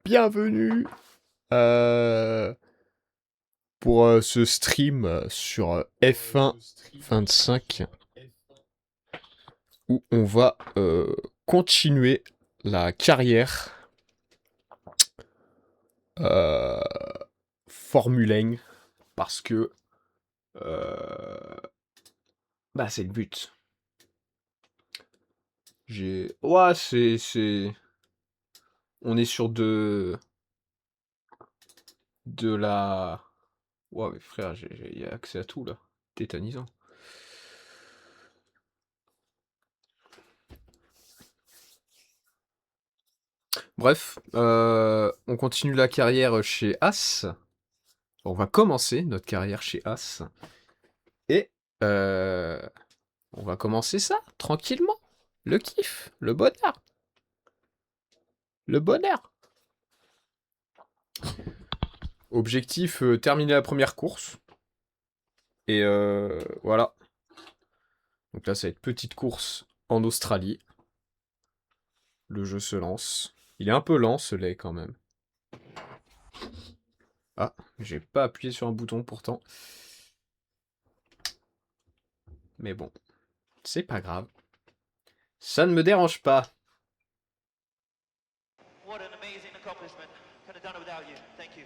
bienvenue pour ce stream sur F1 25 où on va continuer la carrière Formule 1 parce que bah c'est le but. Ouais, on est sur de la... Ouais, mais frère, il y a accès à tout, là. Tétanisant. Bref, on continue la carrière chez As. On va commencer notre carrière chez As. Et on va commencer ça, tranquillement. Le kiff, le bonheur. Le bonheur. Objectif, terminer la première course. Et voilà. Donc là, ça va être petite course en Australie. Le jeu se lance. Il est un peu lent, ce lait, quand même. Ah, j'ai pas appuyé sur un bouton, pourtant. Mais bon, c'est pas grave. Ça ne me dérange pas. What an amazing accomplishment. Could have done it without you. Thank you.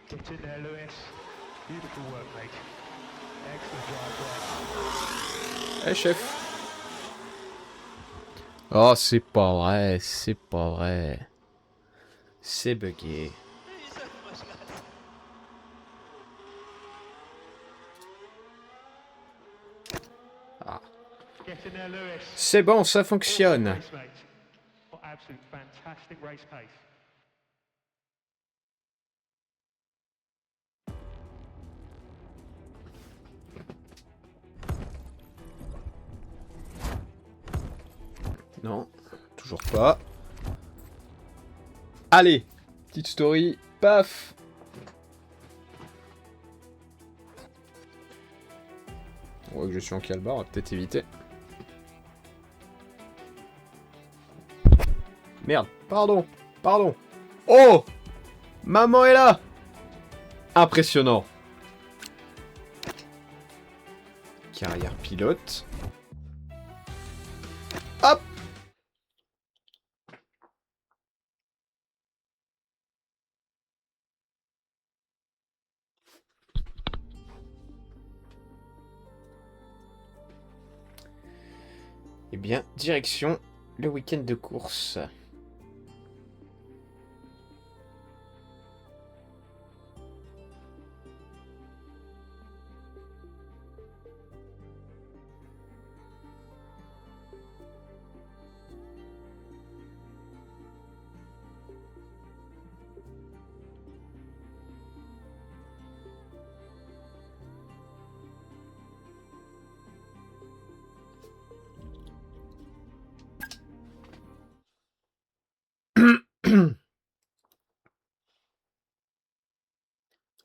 Get in there, Lewis. Beautiful work, mate. Excellent drive, Eh, chef. Oh, c'est pas vrai, c'est pas vrai. C'est bugué. Thank you so much, lad. Ah. Get in there, Lewis. C'est bon, ça Awesome fonctionne. race, mate. What absolute fantastic race pace. Non, toujours pas. Allez, petite story, paf. On voit que je suis en calbar, on va peut-être éviter. Merde, pardon, pardon. Oh, maman est là. Impressionnant. Carrière pilote. Hop. Eh bien, direction le week-end de course.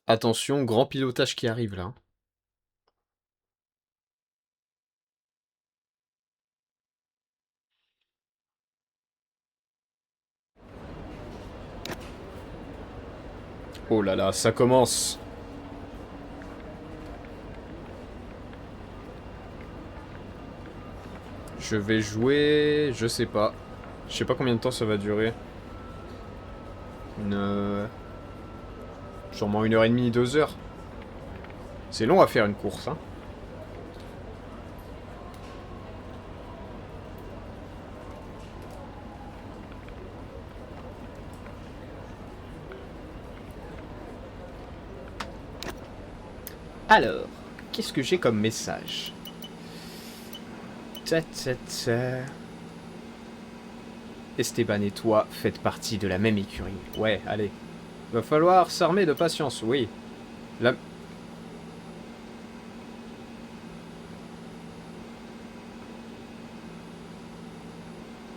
Attention, grand pilotage qui arrive là. Oh là là, ça commence. Je vais jouer... Je sais pas. Je sais pas combien de temps ça va durer. Sûrement 1h30, 2h. C'est long à faire une course, hein. Alors, qu'est-ce que j'ai comme message? Ta ta ta. Esteban et toi faites partie de la même écurie. Ouais, allez. Va falloir s'armer de patience, oui.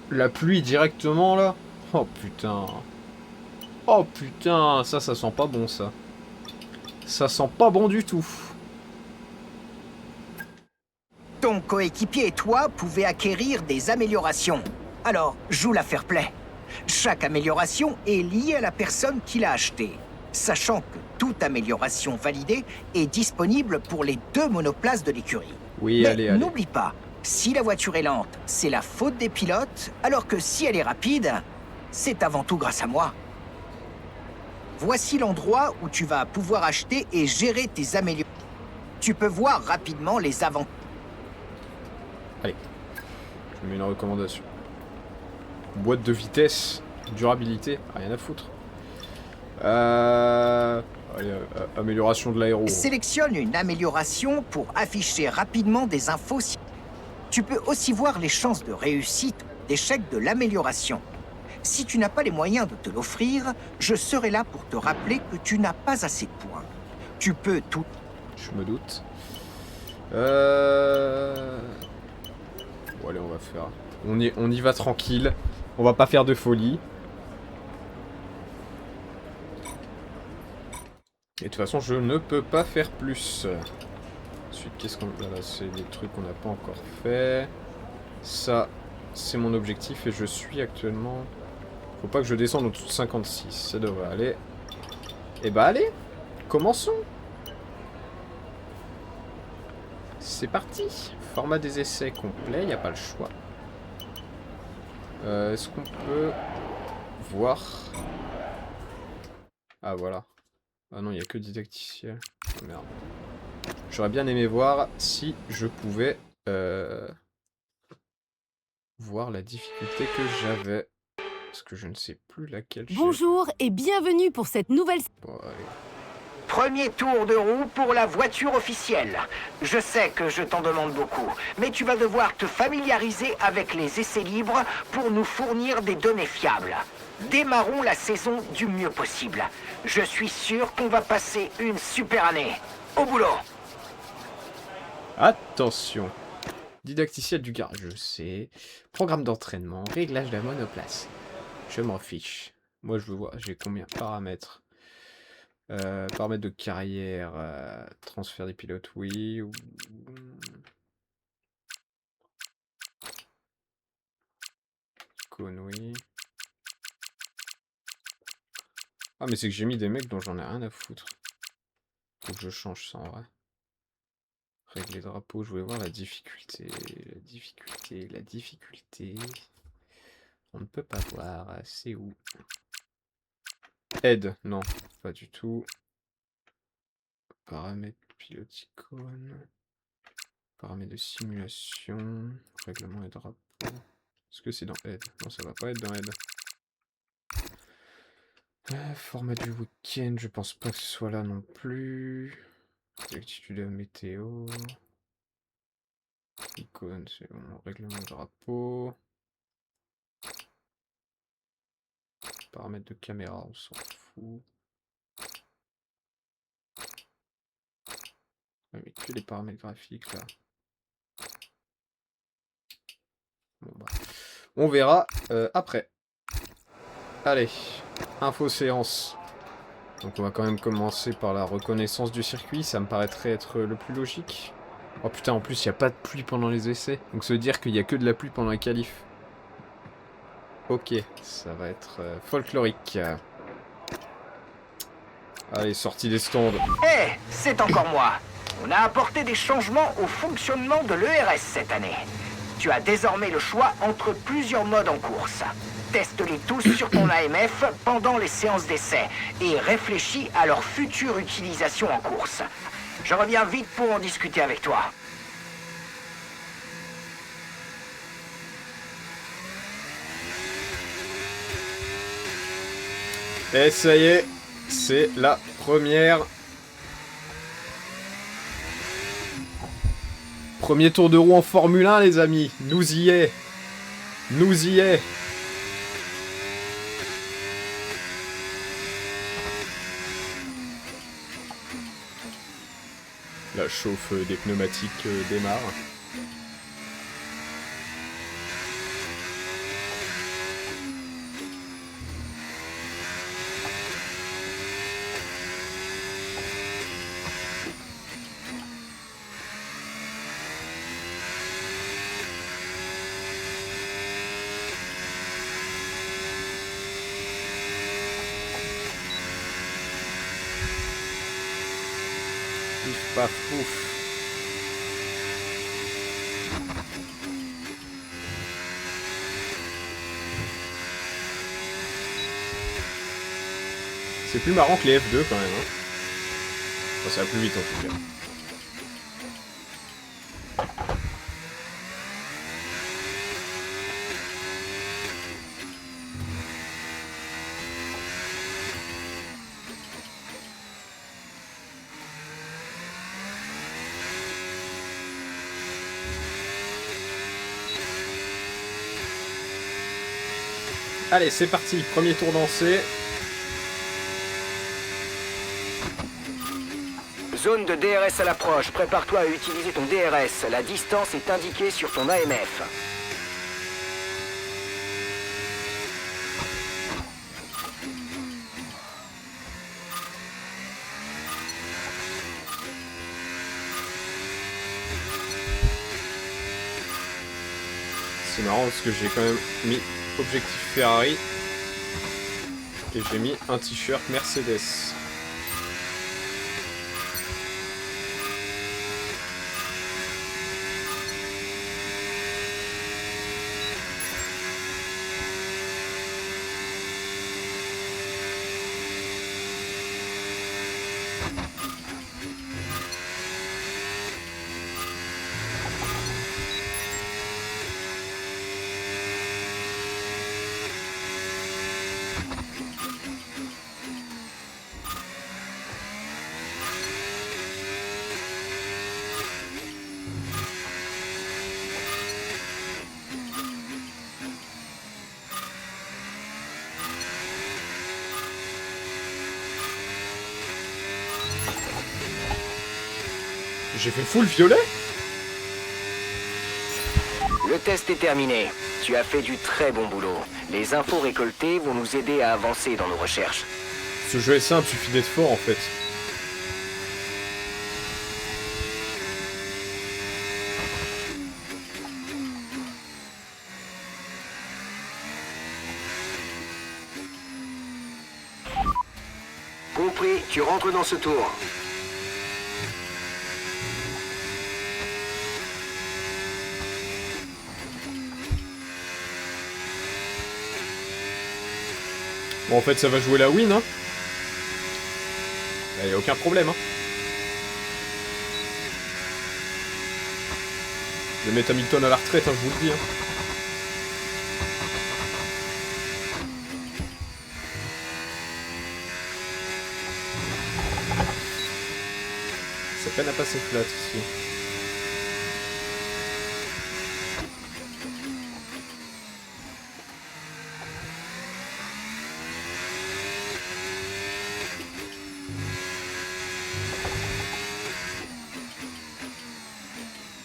La pluie directement, là? Oh, putain. Oh, putain. Ça sent pas bon, ça. Ça sent pas bon du tout. Ton coéquipier et toi pouvez acquérir des améliorations. Alors, joue la fair play. Chaque amélioration est liée à la personne qui l'a achetée, sachant que toute amélioration validée est disponible pour les 2 monoplaces de l'écurie. Oui, Mais allez. n'oublie pas, si la voiture est lente, c'est la faute des pilotes, alors que si elle est rapide, c'est avant tout grâce à moi. Voici l'endroit où tu vas pouvoir acheter et gérer tes améliorations. Tu peux voir rapidement les avantages. Allez. Je mets une recommandation. Boîte de vitesse, durabilité, rien à foutre. Allez, amélioration de l'aéro. Sélectionne une amélioration pour afficher rapidement des infos. Tu peux aussi voir les chances de réussite, d'échec de l'amélioration. Si tu n'as pas les moyens de te l'offrir, je serai là pour te rappeler que tu n'as pas assez de points. Tu peux tout... Je me doute. Bon, allez, on va faire... On y va tranquille. On va pas faire de folie. Et de toute façon, je ne peux pas faire plus. Ensuite, qu'est-ce qu'on... Là, c'est des trucs qu'on n'a pas encore fait. Ça, c'est mon objectif et je suis actuellement... Faut pas que je descende en dessous de 56. Ça devrait aller. Et bah allez, commençons. C'est parti. Format des essais complet, il n'y a pas le choix. Est-ce qu'on peut voir... Ah voilà. Ah non, il n'y a que didacticiel. Oh, merde. J'aurais bien aimé voir si je pouvais voir la difficulté que j'avais. Parce que je ne sais plus laquelle j'ai. Bonjour et bienvenue pour cette nouvelle... Bon, allez. Premier tour de roue pour la voiture officielle. Je sais que je t'en demande beaucoup, mais tu vas devoir te familiariser avec les essais libres pour nous fournir des données fiables. Démarrons la saison du mieux possible. Je suis sûr qu'on va passer une super année. Au boulot! Attention. Didacticiel du garage, je sais. Programme d'entraînement, réglage de la monoplace. Je m'en fiche. Moi, je veux voir, j'ai combien de paramètres? Paramètres de carrière, transfert des pilotes, oui. Icône, oui. Ah, mais c'est que j'ai mis des mecs dont j'en ai rien à foutre. Faut que je change ça en vrai. Régler drapeau, je voulais voir la difficulté. La difficulté, la difficulté. On ne peut pas voir. C'est où? Aide, non, pas du tout. Paramètres pilote icône. Paramètres de simulation. Règlement et drapeau. Est-ce que c'est dans aide? Non, ça va pas être dans aide. Format du week-end, je pense pas que ce soit là non plus. Altitude de météo. Icône, c'est bon. Règlement de drapeau. Paramètres de caméra, on s'en fout. Ouais, mais que les paramètres graphiques là. Bon bah. On verra après. Allez, info séance. Donc on va quand même commencer par la reconnaissance du circuit, ça me paraîtrait être le plus logique. Oh putain, en plus il n'y a pas de pluie pendant les essais, donc ça veut dire qu'il n'y a que de la pluie pendant les qualifs. Ok, ça va être folklorique. Allez, sortie des stands. Hé, c'est encore moi. On a apporté des changements au fonctionnement de l'ERS cette année. Tu as désormais le choix entre plusieurs modes en course. Teste-les tous sur ton AMF pendant les séances d'essai et réfléchis à leur future utilisation en course. Je reviens vite pour en discuter avec toi. Et ça y est, c'est la première. Premier tour de roue en Formule 1, les amis. Nous y est. Nous y est. La chauffe des pneumatiques démarre. Pif, paf, pouf. C'est plus marrant que les F2 quand même. Hein. Enfin, ça va plus vite en tout cas. Allez, c'est parti. Premier tour lancé. Zone de DRS à l'approche. Prépare-toi à utiliser ton DRS. La distance est indiquée sur ton AMF. C'est marrant parce que j'ai quand même mis objectif Ferrari. Et j'ai mis un t-shirt Mercedes. J'ai fait full violet? Le test est terminé. Tu as fait du très bon boulot. Les infos récoltées vont nous aider à avancer dans nos recherches. Ce jeu est simple, suffit d'être fort en fait. Compris, tu rentres dans ce tour. Bon, en fait, ça va jouer la win, hein. Y a aucun problème, hein. Je vais mettre Hamilton à la retraite, hein, je vous le dis, hein. Ça peine à passer flat ici.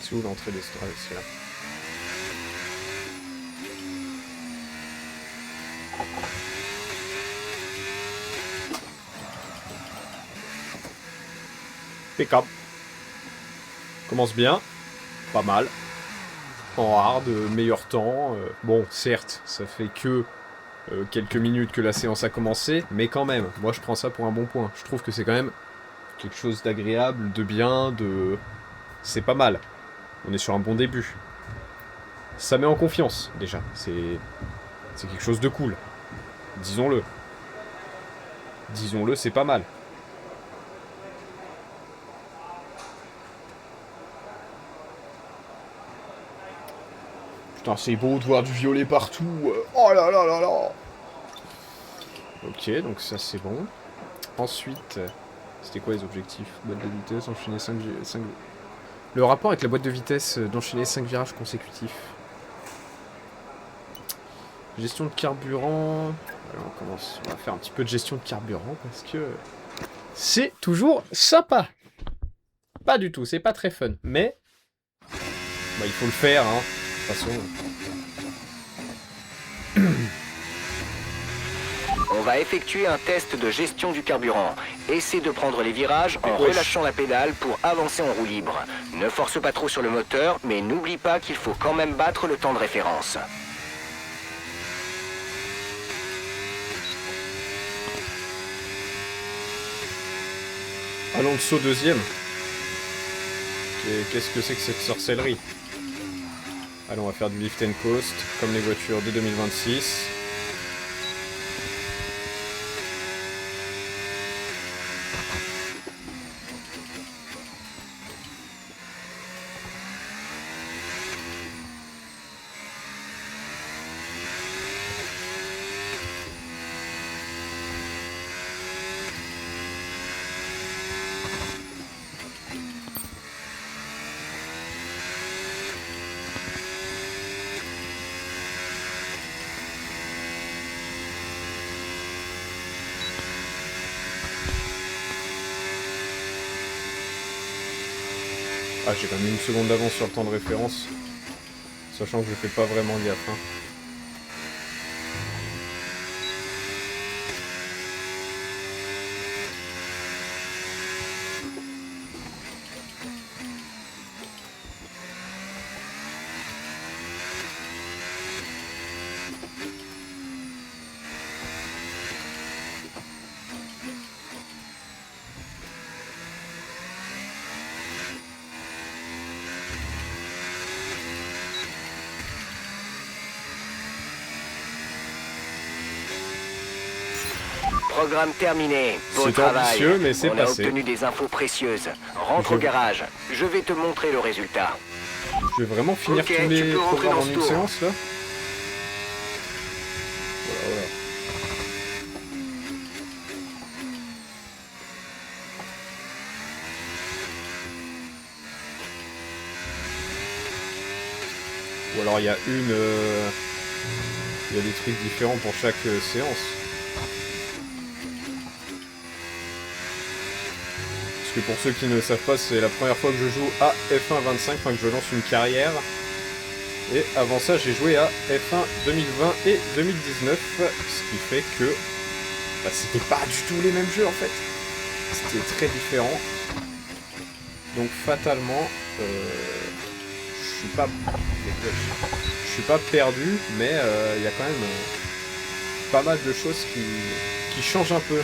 C'est où l'entrée des strates, c'est là. Impeccable. Commence bien. Pas mal. En hard, meilleur temps. Bon, certes, ça fait que quelques minutes que la séance a commencé, mais quand même, moi je prends ça pour un bon point. Je trouve que c'est quand même quelque chose d'agréable, de bien, de... C'est pas mal. On est sur un bon début. Ça met en confiance, déjà. C'est quelque chose de cool. Disons-le. Disons-le, c'est pas mal. Putain, c'est beau de voir du violet partout. Oh là là là là. Ok, donc ça c'est bon. Ensuite, c'était quoi les objectifs? Boîte de vitesse, enchaîner 5... Le rapport avec la boîte de vitesse d'enchaîner 5 virages consécutifs. Gestion de carburant. Alors on va faire un petit peu de gestion de carburant parce que c'est toujours sympa. Pas du tout, c'est pas très fun, mais bah, il faut le faire, hein. De toute façon. On va effectuer un test de gestion du carburant. Essaie de prendre les virages en relâchant la pédale pour avancer en roue libre. Ne force pas trop sur le moteur, mais n'oublie pas qu'il faut quand même battre le temps de référence. Alonso deuxième. Et qu'est-ce que c'est que cette sorcellerie? Allez, on va faire du lift and coast, comme les voitures de 2026. Ah, j'ai quand même une seconde d'avance sur le temps de référence. Sachant que je fais pas vraiment gaffe. Hein. Programme terminé. Beau C'est travail. ambitieux, mais c'est On a passé. obtenu des infos précieuses. Rentre au garage. Je vais te montrer le résultat. Je vais vraiment finir Ok, tous tu les peux rentrer programmes dans en ce une tour. séance là. Voilà. Ou alors il y a il y a des trucs différents pour chaque séance. Parce que pour ceux qui ne savent pas, c'est la première fois que je joue à F1 25, enfin que je lance une carrière. Et avant ça, j'ai joué à F1 2020 et 2019, ce qui fait que bah, c'était pas du tout les mêmes jeux en fait. C'était très différent. Donc fatalement, je suis pas perdu, mais il y a quand même pas mal de choses qui changent un peu.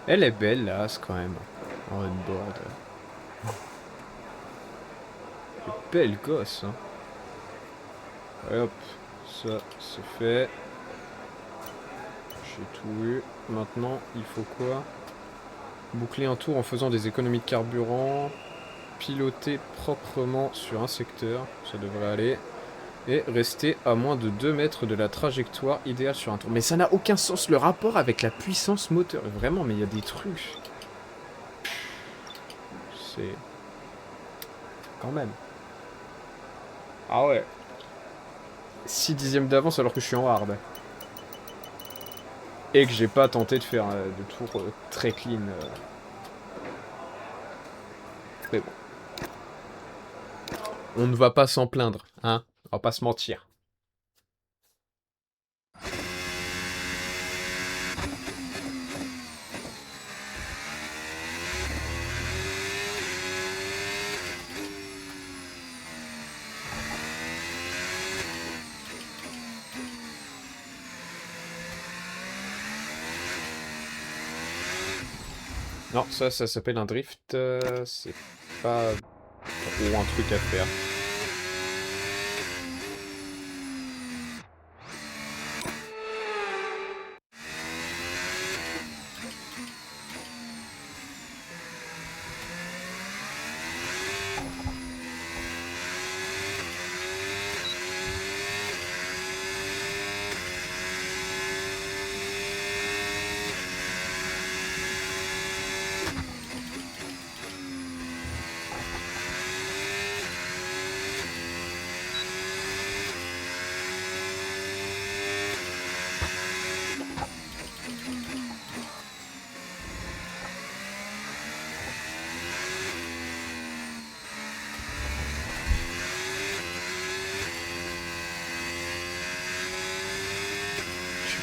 Elle est belle, là, c'est quand même. En on-board. Belle gosse, hein. Et hop, ça, c'est fait. J'ai tout eu. Maintenant, il faut quoi? Boucler un tour en faisant des économies de carburant. Piloter proprement sur un secteur. Ça devrait aller. Et rester à moins de 2 mètres de la trajectoire idéale sur un tour. Mais ça n'a aucun sens, le rapport avec la puissance moteur. Vraiment, mais il y a des trucs. C'est... Quand même. Ah ouais. 6 dixièmes d'avance alors que je suis en hard. Et que j'ai pas tenté de faire de tour très clean. Mais bon. On ne va pas s'en plaindre, hein. On va pas se mentir. Non, ça s'appelle un drift. C'est pas trop un truc à faire.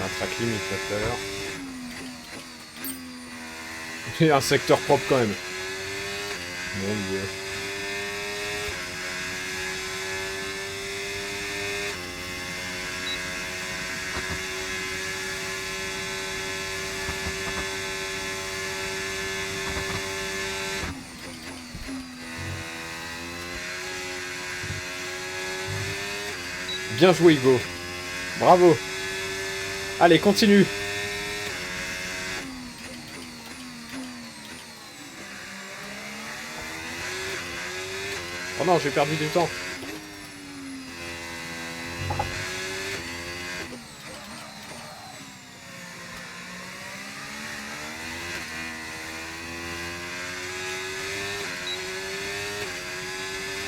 fait un track limite là tout à l'heure. Et un secteur propre quand même. Mon dieu. Bien joué Hugo. Bravo. Allez, continue. Oh non, j'ai perdu du temps.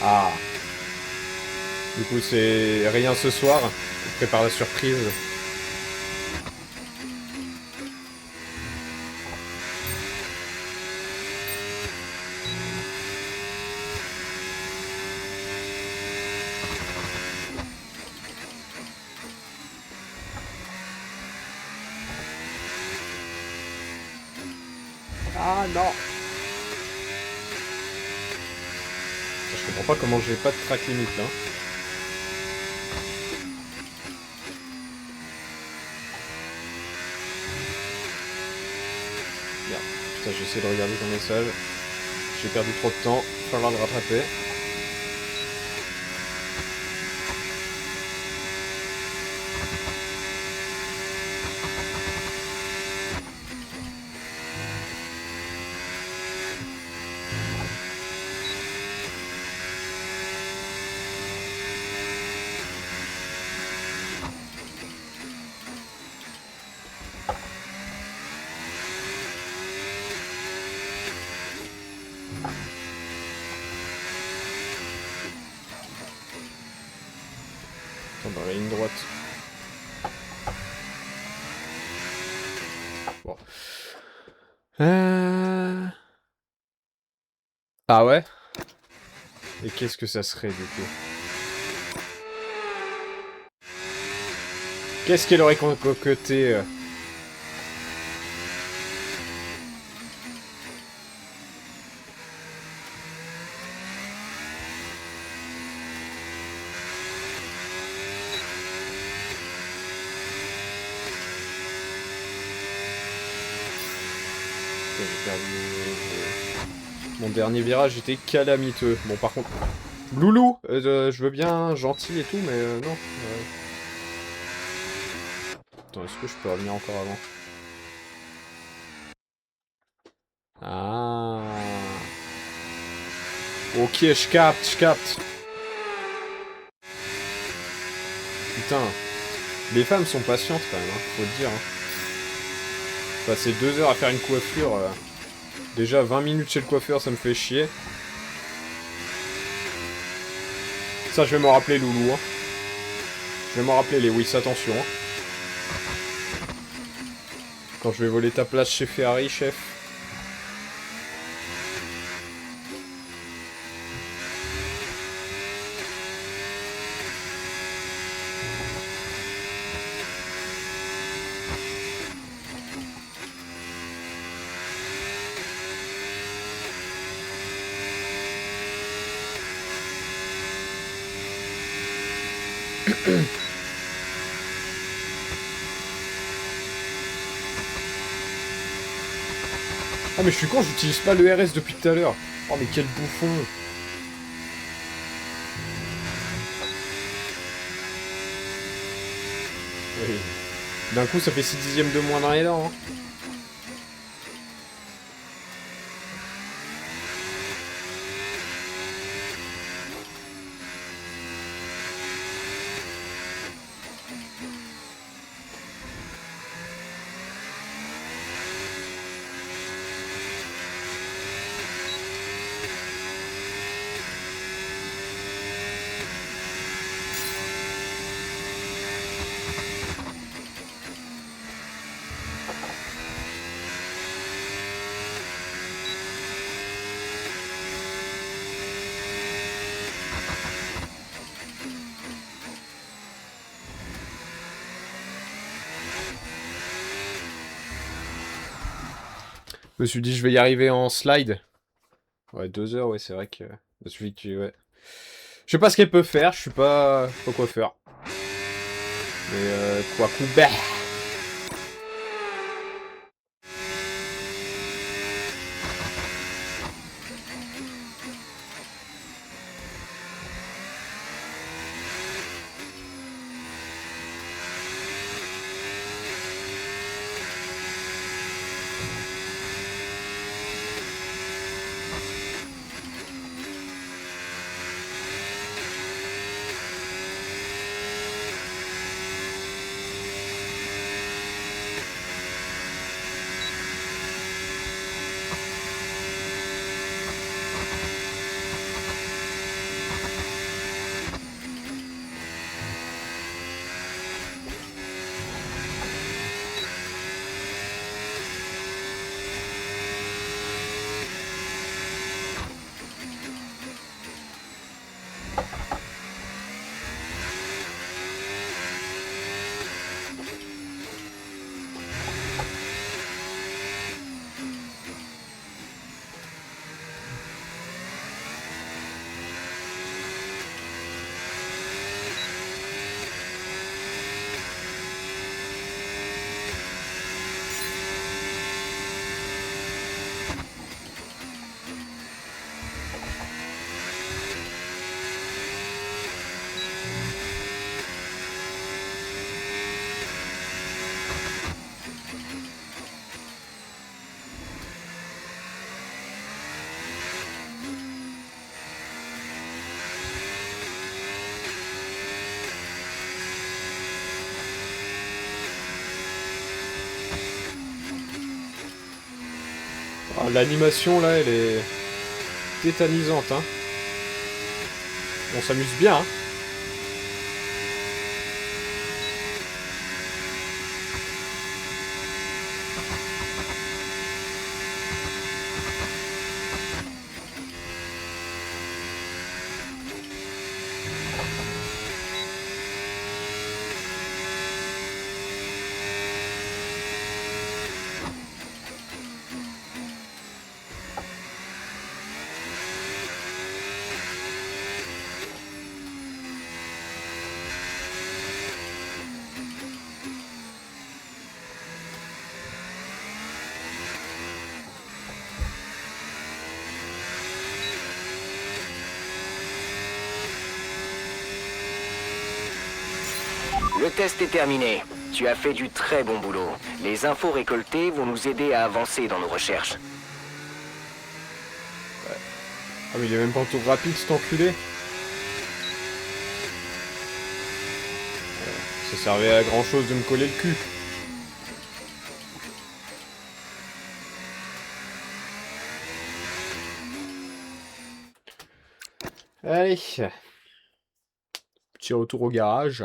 Ah. Du coup, c'est rien ce soir. On prépare la surprise. Ah non. Je comprends pas comment j'ai pas de track limite là. Merde. Putain, j'essaie de regarder ton message. J'ai perdu trop de temps. Il va falloir le rattraper. Dans la ligne droite. Bon. Ah ouais? Et qu'est-ce que ça serait du coup? Qu'est-ce qu'elle aurait concocté J'ai perdu... Mon dernier virage était calamiteux. Bon, par contre... Loulou, je veux bien gentil et tout, mais non. Attends, est-ce que je peux revenir encore avant? Ah. Ok, je capte, je capte. Putain. Les femmes sont patientes quand même, hein, faut le dire. Hein. Passer 2 heures à faire une coiffure. Déjà 20 minutes chez le coiffeur, ça me fait chier. Ça, je vais m'en rappeler, Loulou. Hein. Je vais m'en rappeler, Lewis, attention. Hein. Quand je vais voler ta place chez Ferrari, chef. Ah mais je suis con, j'utilise pas le RS depuis tout à l'heure. Oh mais quel bouffon. Oui. D'un coup ça fait 6 dixièmes de moins dans les dents. Hein. Je me suis dit, je vais y arriver en slide. Ouais, 2 heures, ouais, c'est vrai que... Celui qui... Ouais. Je sais pas ce qu'elle peut faire, je sais pas quoi faire. Mais quoi couper. Ah, l'animation là, elle est tétanisante, hein. On s'amuse bien, hein. Le test est terminé. Tu as fait du très bon boulot. Les infos récoltées vont nous aider à avancer dans nos recherches. Ah mais il est même pas en tour rapide cet enculé. Ça servait à grand chose de me coller le cul. Allez. Petit retour au garage.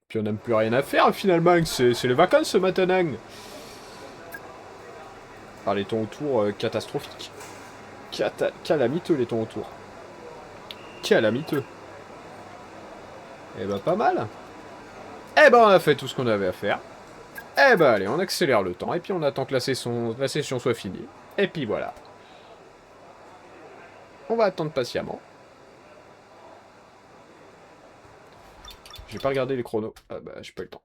Puis on n'a plus rien à faire finalement. C'est les vacances ce maintenant. Ah les tons autour catastrophiques. Calamiteux les tons autour. Calamiteux. Eh ben pas mal. Eh ben on a fait tout ce qu'on avait à faire. Eh ben allez, on accélère le temps et puis on attend que la session soit finie. Et puis voilà. On va attendre patiemment. J'ai pas regardé les chronos. Ah bah j'ai pas eu le temps.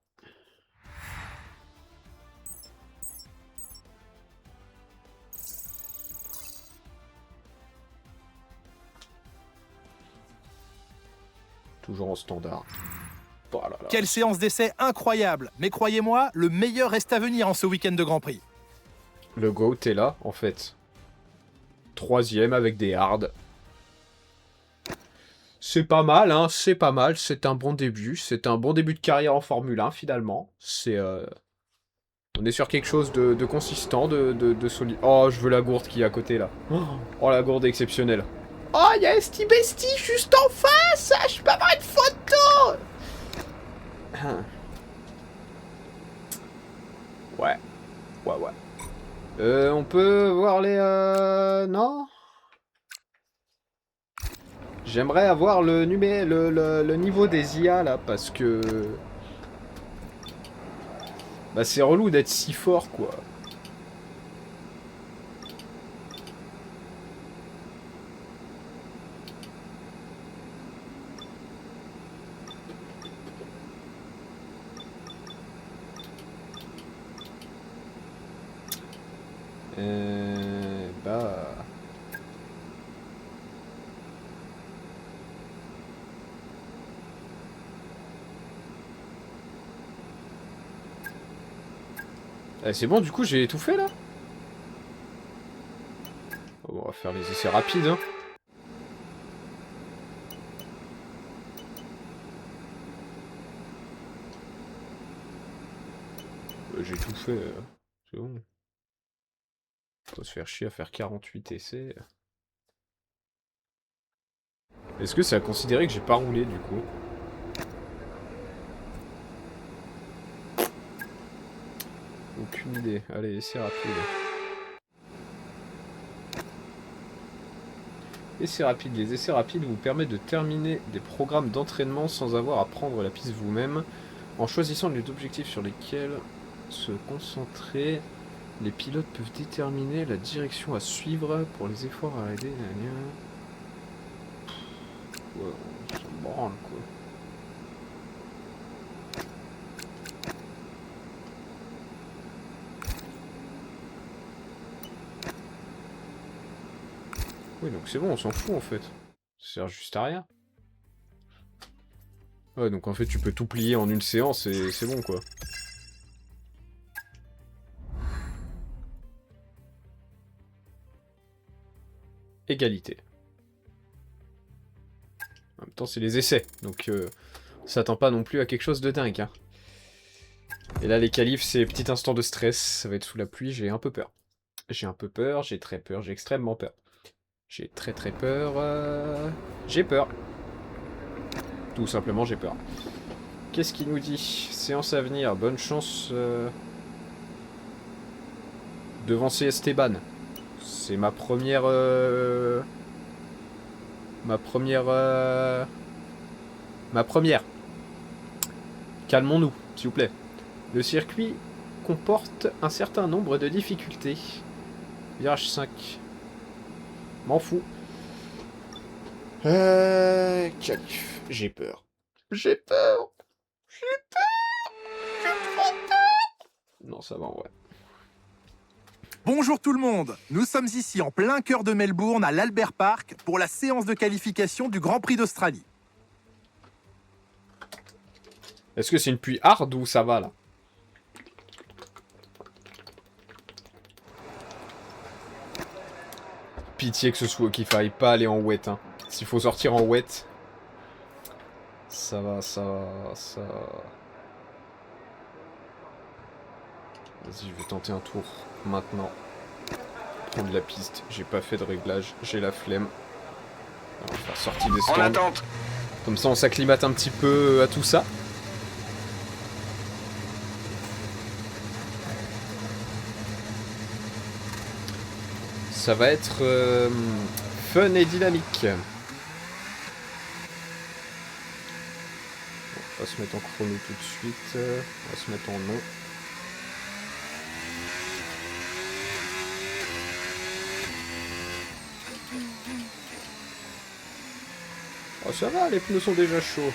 Toujours en standard. Oh là là. Quelle séance d'essai incroyable. Mais croyez-moi, le meilleur reste à venir en ce week-end de Grand Prix. Le GOAT est là, en fait. 3ème avec des hards. C'est pas mal, hein, c'est pas mal. C'est un bon début. C'est un bon début de carrière en Formule 1, finalement. C'est... On est sur quelque chose de consistant, de solide. Oh, je veux la gourde qui est à côté, là. Oh, la gourde est exceptionnelle. Oh, il y a Esti Bestie juste en face. Je peux avoir une photo. Ouais. On peut voir les... Non. J'aimerais avoir le niveau des IA, là, parce que... Bah, c'est relou d'être si fort, quoi. Bah... c'est bon, du coup, j'ai tout fait, là? On va faire les essais rapides, hein. J'ai tout fait, c'est bon. Faut se faire chier à faire 48 essais. Est-ce que c'est à considérer que j'ai pas roulé, du coup? Aucune idée. Allez, essai rapide. Essais rapides. Les essais rapides vous permettent de terminer des programmes d'entraînement sans avoir à prendre la piste vous-même. En choisissant les objectifs sur lesquels se concentrer, les pilotes peuvent déterminer la direction à suivre pour les efforts à aider. Ouais, on s'en branle, quoi. Oui, donc c'est bon, on s'en fout en fait. Ça sert juste à rien. Ouais, donc en fait, tu peux tout plier en une séance et c'est bon, quoi. Égalité. En même temps, c'est les essais, donc on s'attend pas non plus à quelque chose de dingue. Hein. Et là, les qualifs, c'est petit instant de stress. Ça va être sous la pluie, j'ai un peu peur. J'ai un peu peur, j'ai très peur, j'ai extrêmement peur. J'ai très peur. J'ai peur. Tout simplement, j'ai peur. Qu'est-ce qu'il nous dit? Séance à venir, bonne chance. Devancer Esteban. C'est ma première... Ma première. Calmons-nous, s'il vous plaît. Le circuit comporte un certain nombre de difficultés. Virage 5. M'en fous. Qualif. J'ai peur. J'ai peur. J'ai peur. J'ai trop peur. Non, ça va en vrai. Bonjour tout le monde, nous sommes ici en plein cœur de Melbourne à l'Albert Park pour la séance de qualification du Grand Prix d'Australie. Est-ce que c'est une pluie hard ou ça va là? Pitié que ce soit qu'il faille pas aller en wet. Hein. S'il faut sortir en wet, ça va. Vas-y, je vais tenter un tour maintenant. Prendre la piste. J'ai pas fait de réglage, j'ai la flemme. On va faire sortie des stands. En attente. Comme ça, on s'acclimate un petit peu à tout ça. Ça va être fun et dynamique. On va se mettre en chrono tout de suite. On va se mettre en non. Oh, ça va, les pneus sont déjà chauds.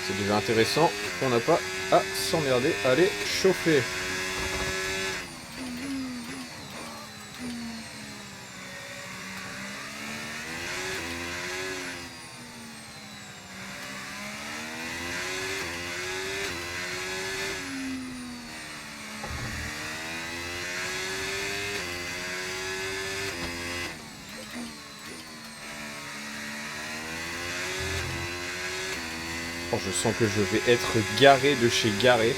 C'est déjà intéressant. On n'a pas à s'emmerder à les chauffer. Oh, je sens que je vais être garé de chez garé.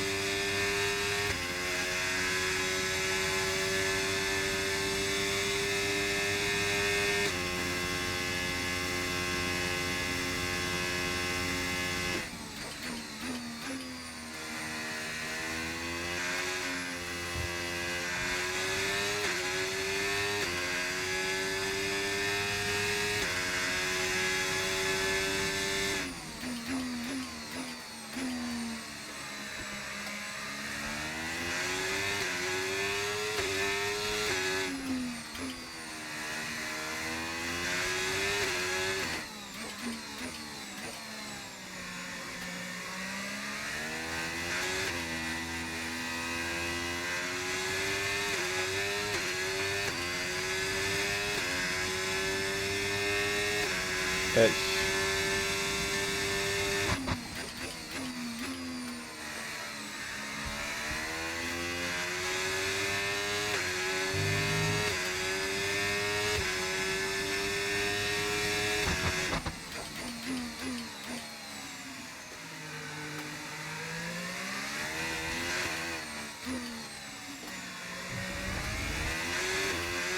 Hey.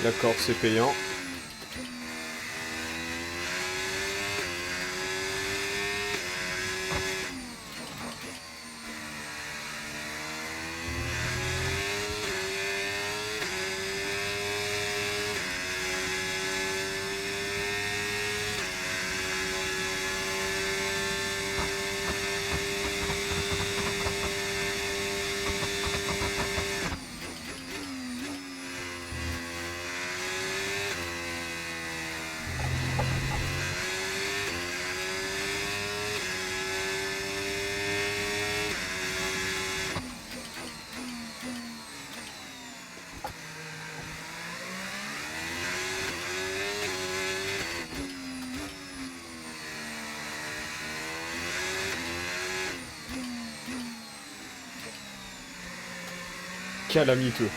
D'accord, c'est payant. Calamiteux.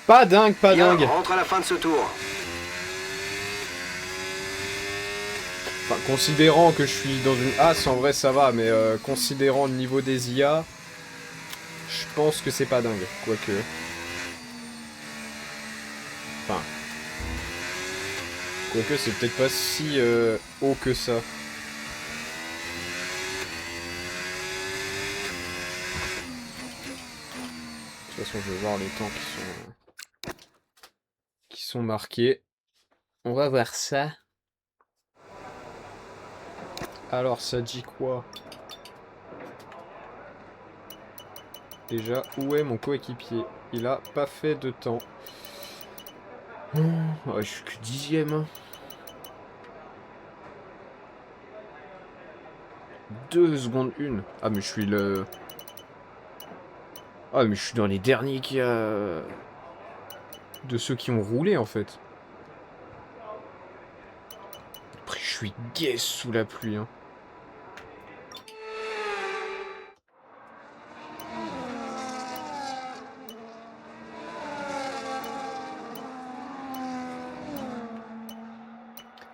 Pas dingue, pas Bien, dingue. rentre à la fin de ce tour. Enfin, considérant que je suis dans une As, en vrai ça va, mais considérant le niveau des IA, je pense que c'est pas dingue, quoique. Enfin. Quoique c'est peut-être pas si haut que ça. De toute façon, je vais voir les temps qui sont marqués. On va voir ça. Alors, ça dit quoi? Déjà, où est mon coéquipier? Il a pas fait de temps. Ouais, je suis que 10ème. Hein. 2 secondes 1. Ah, mais je suis le... Ah, mais je suis dans les derniers qui a... de ceux qui ont roulé, en fait. Après, je suis guess sous la pluie, hein.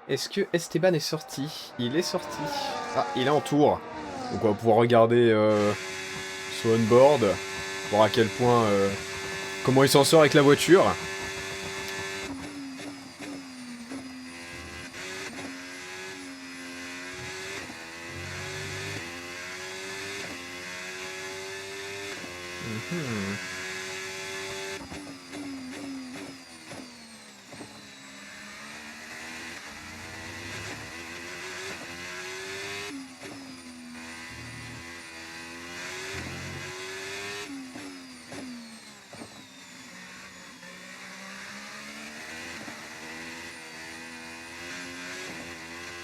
Est-ce que Esteban est sorti? Il est sorti. Ah, il est en tour. Donc on va pouvoir regarder son onboard. Voir à quel point... comment il s'en sort avec la voiture.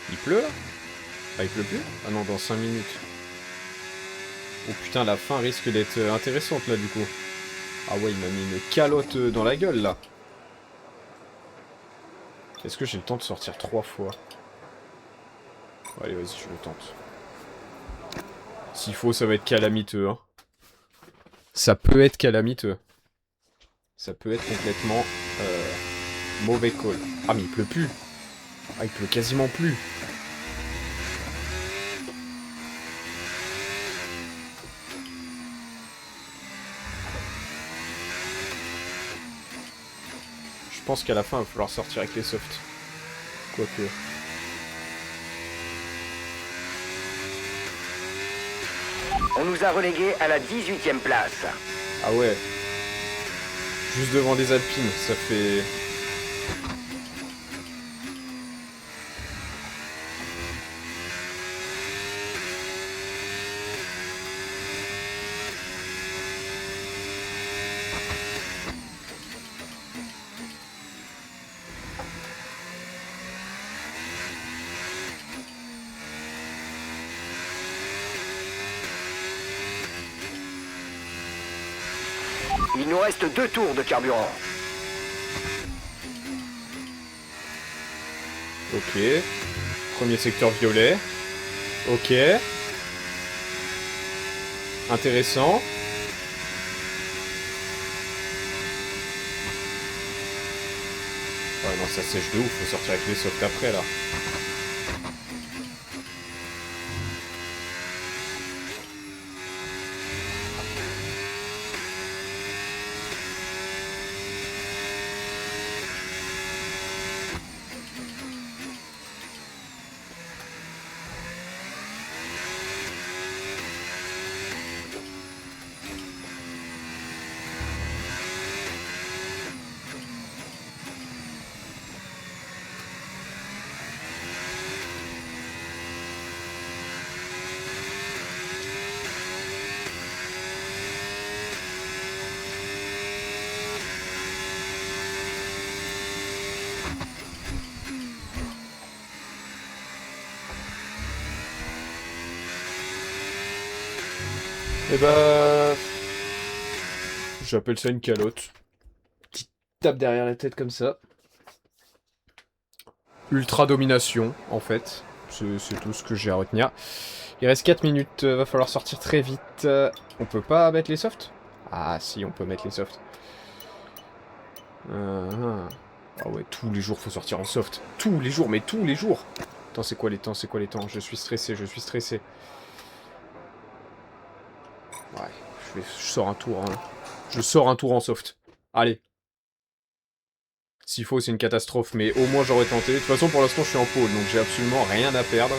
Il pleut là? Ah, il pleut plus? Ah non, dans 5 minutes. Oh putain, la fin risque d'être intéressante là du coup. Ah ouais, il m'a mis une calotte dans la gueule là. Est-ce que j'ai le temps de sortir 3 fois? Allez, vas-y, je le tente. S'il faut, ça va être calamiteux. Hein. Ça peut être calamiteux. Ça peut être complètement mauvais call. Ah, mais il pleut plus. Ah, il pleut quasiment plus. Je pense qu'à la fin, il va falloir sortir avec les softs. Quoique. On nous a relégués à la 18e place. Ah ouais. Juste devant des Alpines, ça fait... Il nous reste 2 tours de carburant. Ok. Premier secteur violet. Ok. Intéressant. Ouais, non, ça sèche de ouf. Faut sortir avec les softs après, là. Et bah... J'appelle ça une calotte. Petite tape derrière la tête comme ça. Ultra domination, en fait. C'est tout ce que j'ai à retenir. Il reste 4 minutes, va falloir sortir très vite. On peut pas mettre les softs? Ah si, on peut mettre les softs. Ah ouais, tous les jours faut sortir en soft. Tous les jours, mais tous les jours. Attends, c'est quoi les temps? C'est quoi les temps? Je suis stressé, je suis stressé. Ouais, je sors un tour, hein. Je sors un tour en soft. Allez. S'il faut, c'est une catastrophe, mais au moins j'aurais tenté. De toute façon, pour l'instant, je suis en pôle, donc j'ai absolument rien à perdre.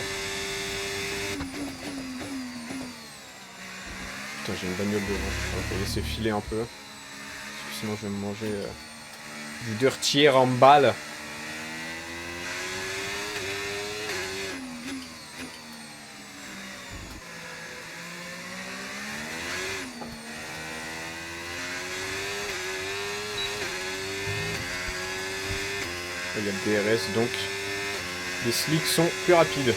Putain, j'ai une bagnole devant. Je vais laisser filer un peu. Parce que sinon, je vais me manger du dirty air en balle. Il y a le DRS, donc les slicks sont plus rapides.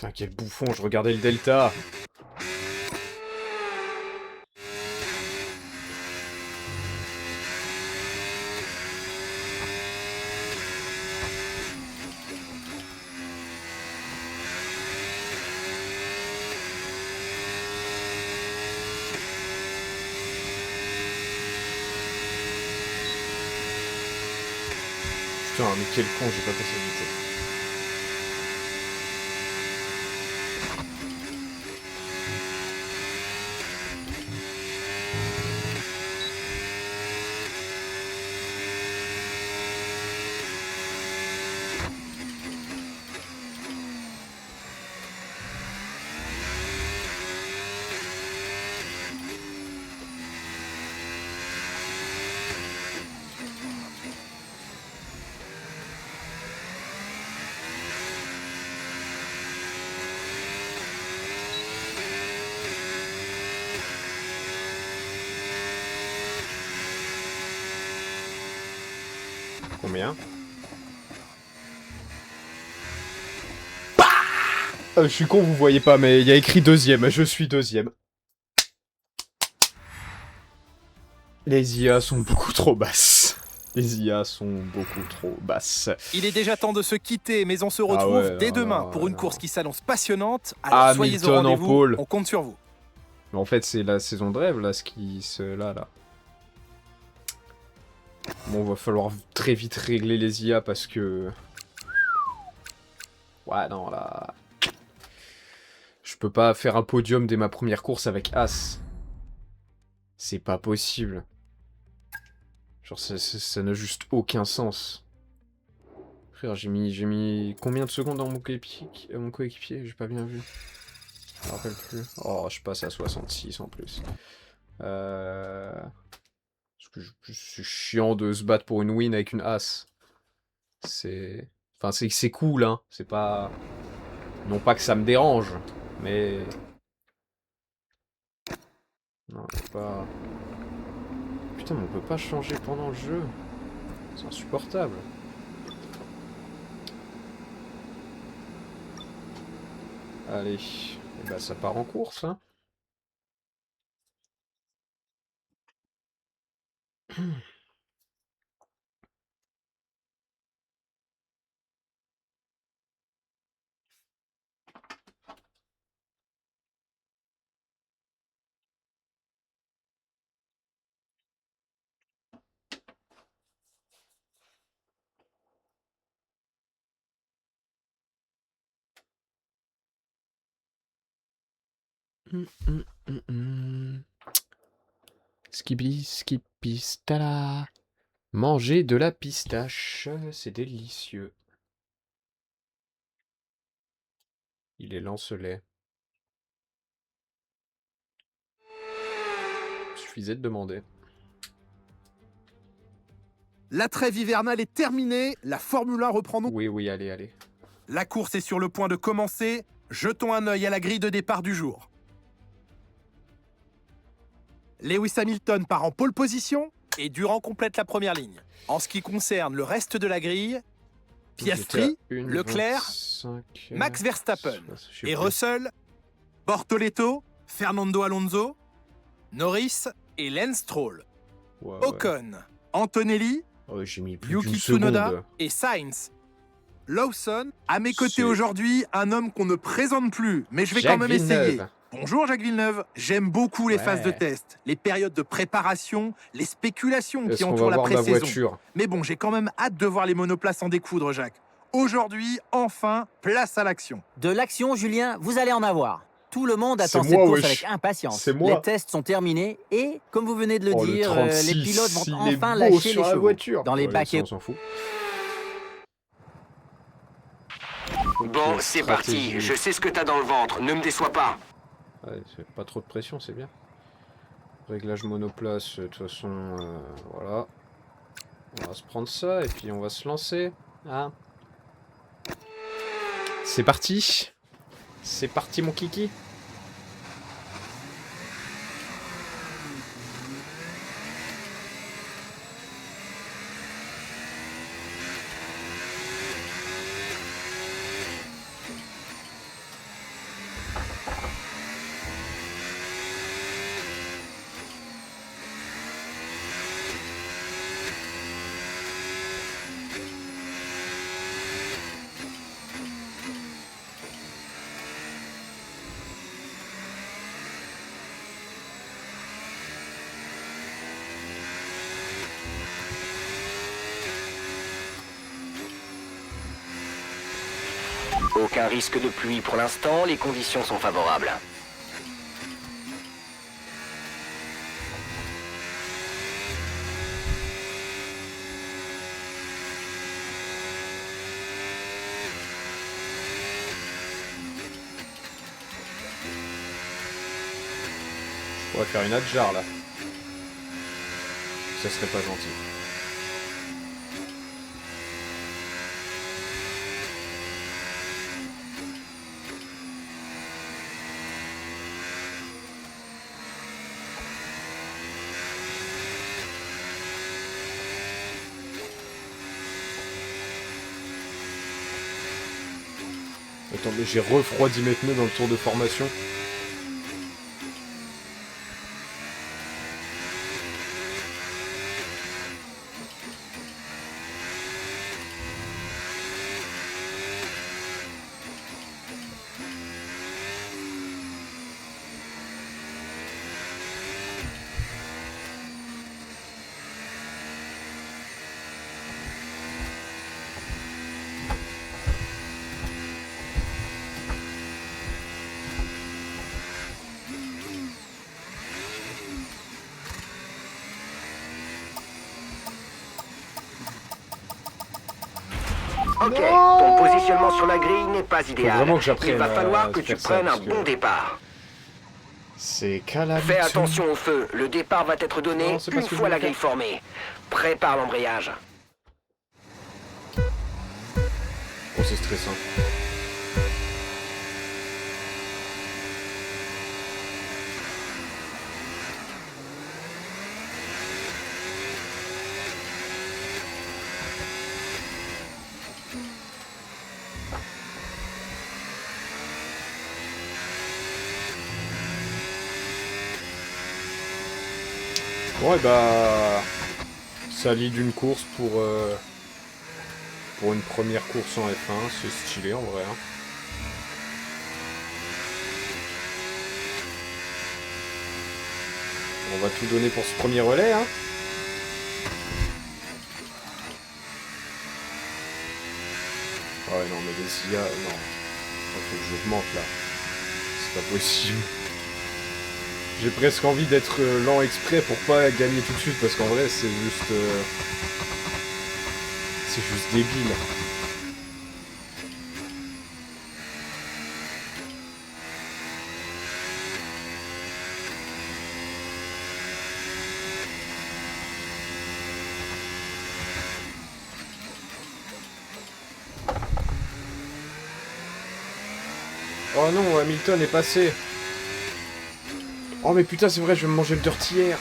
Putain, quel bouffon, je regardais le delta. Putain, mais quel con, j'ai pas passé vite. Combien? Je suis con, vous voyez pas, mais il y a écrit deuxième. Je suis deuxième. Les IA sont beaucoup trop basses. Les IA sont beaucoup trop basses. Il est déjà temps de se quitter, mais on se retrouve ouais, dès non, demain non, pour une non. course qui s'annonce passionnante. Alors soyez au Hamilton en rendez-vous, pôle. on compte sur vous. Mais en fait, c'est la saison de rêve, là, ce qui se... Là. Bon, va falloir très vite régler les IA, parce que... Ouais, non, là... Je peux pas faire un podium dès ma première course avec As. C'est pas possible. Genre, ça n'a juste aucun sens. Frère, j'ai mis combien de secondes dans mon coéquipier? J'ai pas bien vu. Je me rappelle plus. Oh, je passe à 66 en plus. Parce que c'est chiant de se battre pour une win avec une As. C'est... Enfin, c'est cool, hein. C'est pas... Non pas que ça me dérange, mais... Non, c'est pas... Putain, mais on peut pas changer pendant le jeu. C'est insupportable. Allez, et bah ça part en course, hein. Skibi, skipi, stala. Manger de la pistache, c'est délicieux. Il est lancelet. Suffisait de demander. La trêve hivernale est terminée, la Formule 1 reprend nous. Oui, allez. La course est sur le point de commencer. Jetons un œil à la grille de départ du jour. Lewis Hamilton part en pole position et Durand complète la première ligne. En ce qui concerne le reste de la grille, Piastri, Leclerc, Max Verstappen et Russell, Bortoleto, Fernando Alonso, Norris et Lance Stroll, Ocon, Antonelli, J'ai mis plus Yuki d'une Tsunoda seconde. et Sainz. Lawson, à mes côtés C'est- aujourd'hui, un homme qu'on ne présente plus, mais je vais Jacques quand même essayer. Villeneuve. Bonjour Jacques Villeneuve, j'aime beaucoup les Ouais. phases de test, les périodes de préparation, les spéculations qui Est-ce qu'on entourent va la voir ma pré-saison. voiture? Mais bon, j'ai quand même hâte de voir les monoplaces en découdre, Jacques. Aujourd'hui, enfin, place à l'action. De l'action, Julien, vous allez en avoir. Tout le monde attend C'est cette moi, course wesh. avec impatience. C'est moi. Les tests sont terminés et, comme vous venez de le Oh, le dire, 36, les pilotes vont il est enfin beau lâcher sur les la chevaux. voiture. Dans les Ouais, bacs ça, et on s'en fout. Bon, Ok, c'est stratégie. parti. Je sais ce que t'as dans le ventre. Ne me déçois pas. Ouais, c'est pas trop de pression, c'est bien. Réglage monoplace, de toute façon, voilà. On va se prendre ça et puis on va se lancer. Hein. C'est parti. C'est parti, mon kiki. Aucun risque de pluie pour l'instant, les conditions sont favorables. On va faire une adjar là. Ça serait pas gentil. Attends, mais j'ai refroidi mes pneus dans le tour de formation. Ok, ton positionnement sur la grille n'est pas idéal. vraiment que j'apprenne Il va falloir à que tu faire ça, prennes un parce que- bon départ. C'est calamiteux. Fais attention au feu, le départ va être donné Non, c'est pas une ce que je fois la voulais grille formée. Prépare l'embrayage. Oh, c'est stressant. Bon, et bah... ça lie d'une course pour une première course en F1, c'est stylé en vrai. Hein. On va tout donner pour ce premier relais. Hein. Ah ouais, non, mais les IA, non. Faut que j'augmente là. C'est pas possible. J'ai presque envie d'être lent exprès pour pas gagner tout de suite, parce qu'en vrai, c'est juste... c'est juste débile. Oh non, Hamilton est passé. Oh mais putain, c'est vrai, je vais me manger le dirty air.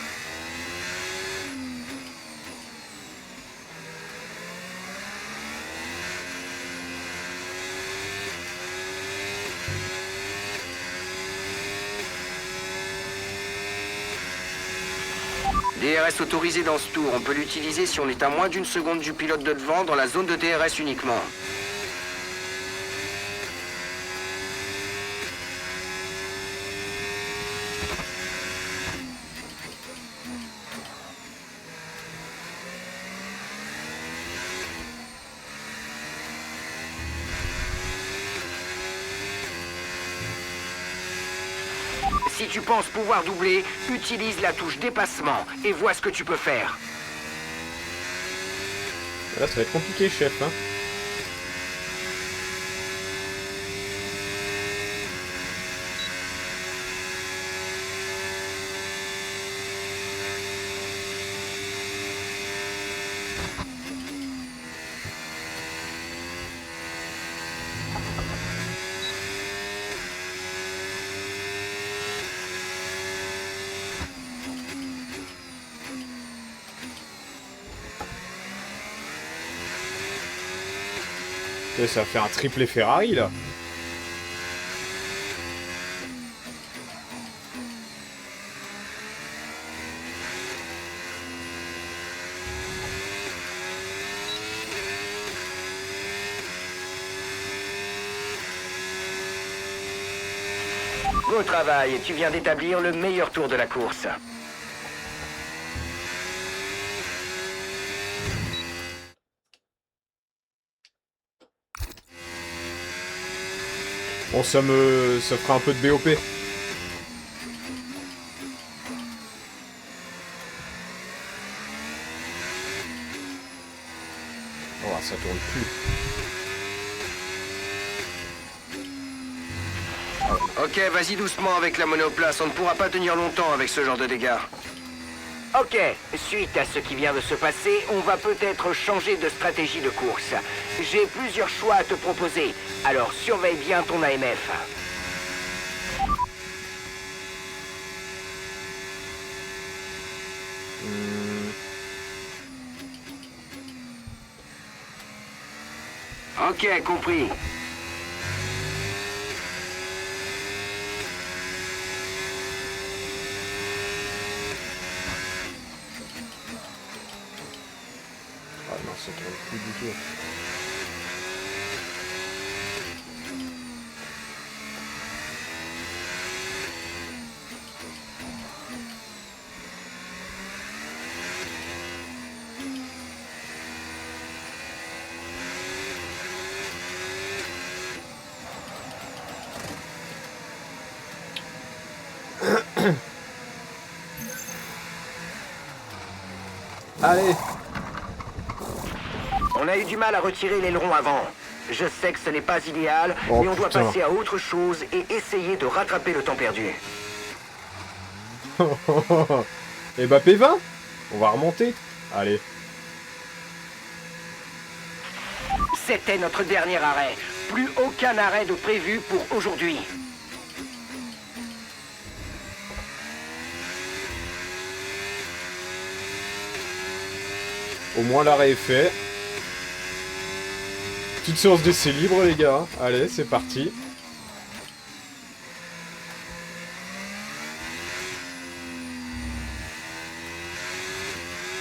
DRS autorisé dans ce tour. On peut l'utiliser si on est à moins d'une seconde du pilote de devant dans la zone de DRS uniquement. Si tu penses pouvoir doubler, utilise la touche dépassement et vois ce que tu peux faire. Là, ça va être compliqué, chef. Hein. Ça va faire un triplé Ferrari, là. Beau travail, tu viens d'établir le meilleur tour de la course. Bon, ça fera un peu de BOP. Oh, ça tourne plus. Ok, vas-y doucement avec la monoplace, on ne pourra pas tenir longtemps avec ce genre de dégâts. Ok, suite à ce qui vient de se passer, on va peut-être changer de stratégie de course. J'ai plusieurs choix à te proposer, alors surveille bien ton AMF. Ok, compris. Ah non, ça tourne plus du tout. Allez! On a eu du mal à retirer l'aileron avant. Je sais que ce n'est pas idéal, Oh, mais on doit putain. passer à autre chose et essayer de rattraper le temps perdu. Et bah P20, on va remonter. Allez. C'était notre dernier arrêt. Plus aucun arrêt de prévu pour aujourd'hui. Au moins l'arrêt est fait. Petite séance d'essai libre les gars. Allez, c'est parti.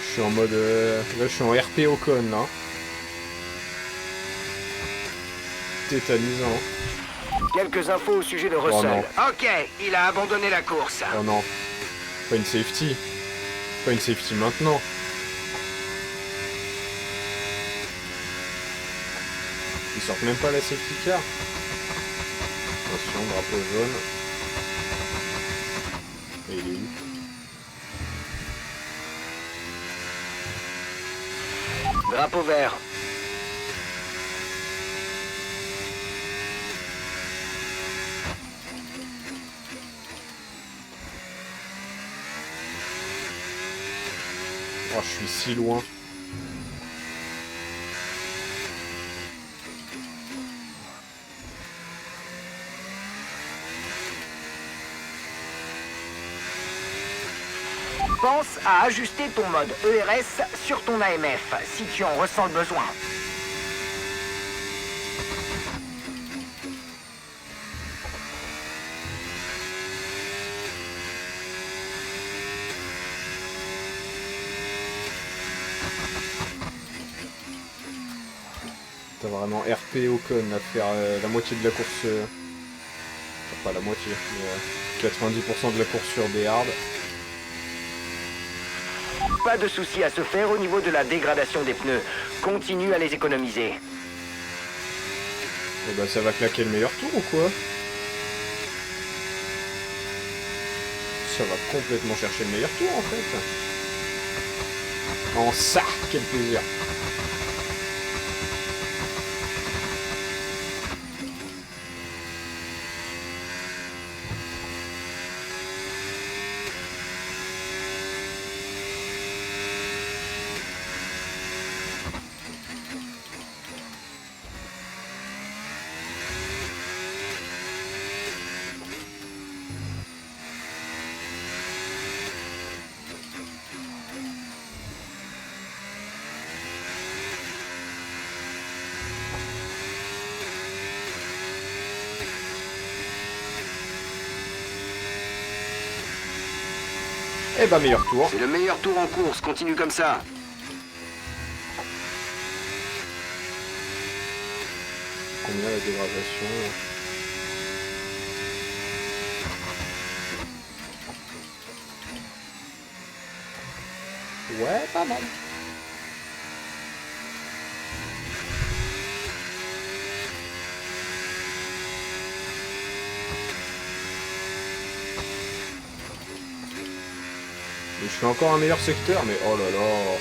Je suis en mode... Là je suis en RP au con là. Tétanisant. Quelques infos au sujet de Oh Russell. non. Ok, il a abandonné la course. Oh non. Pas une safety. Pas une safety maintenant. Ils sortent même pas la safety car. Attention, drapeau jaune. Et il est où? Drapeau vert. Oh, je suis si loin. Pense à ajuster ton mode ERS sur ton AMF si tu en ressens le besoin. T'as vraiment RP au con à faire la moitié de la course. Enfin, pas la moitié, mais 90% de la course sur des hards. Pas de souci à se faire au niveau de la dégradation des pneus. Continue à les économiser. Et bah ça va claquer le meilleur tour ou quoi? Ça va complètement chercher le meilleur tour en fait. En ça, quel plaisir. Et bah meilleur tour. C'est le meilleur tour en course, continue comme ça. Combien la dégradation? Ouais, pas mal. je fais encore un meilleur secteur, mais oh là là.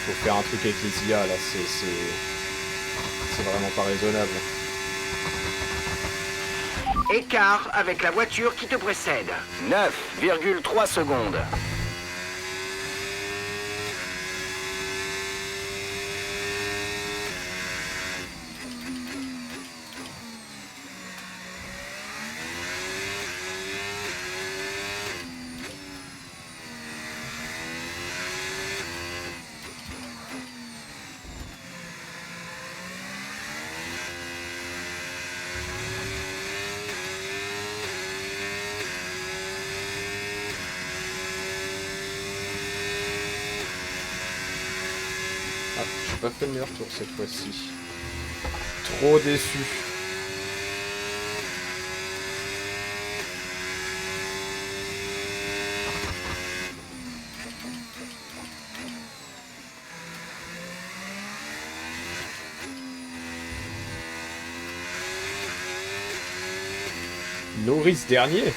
Faut faire un truc avec les IA là, c'est vraiment pas raisonnable. Écart avec la voiture qui te précède. 9,3 secondes. Ah, j'ai pas fait le meilleur tour cette fois-ci. Trop déçu. Norris dernier?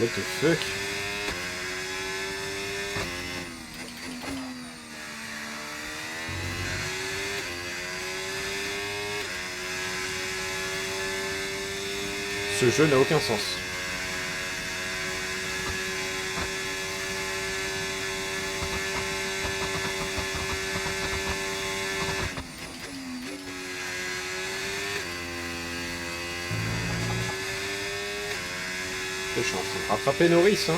What the fuck? Ce jeu n'a aucun sens. Je suis en train de rattraper Norris, hein.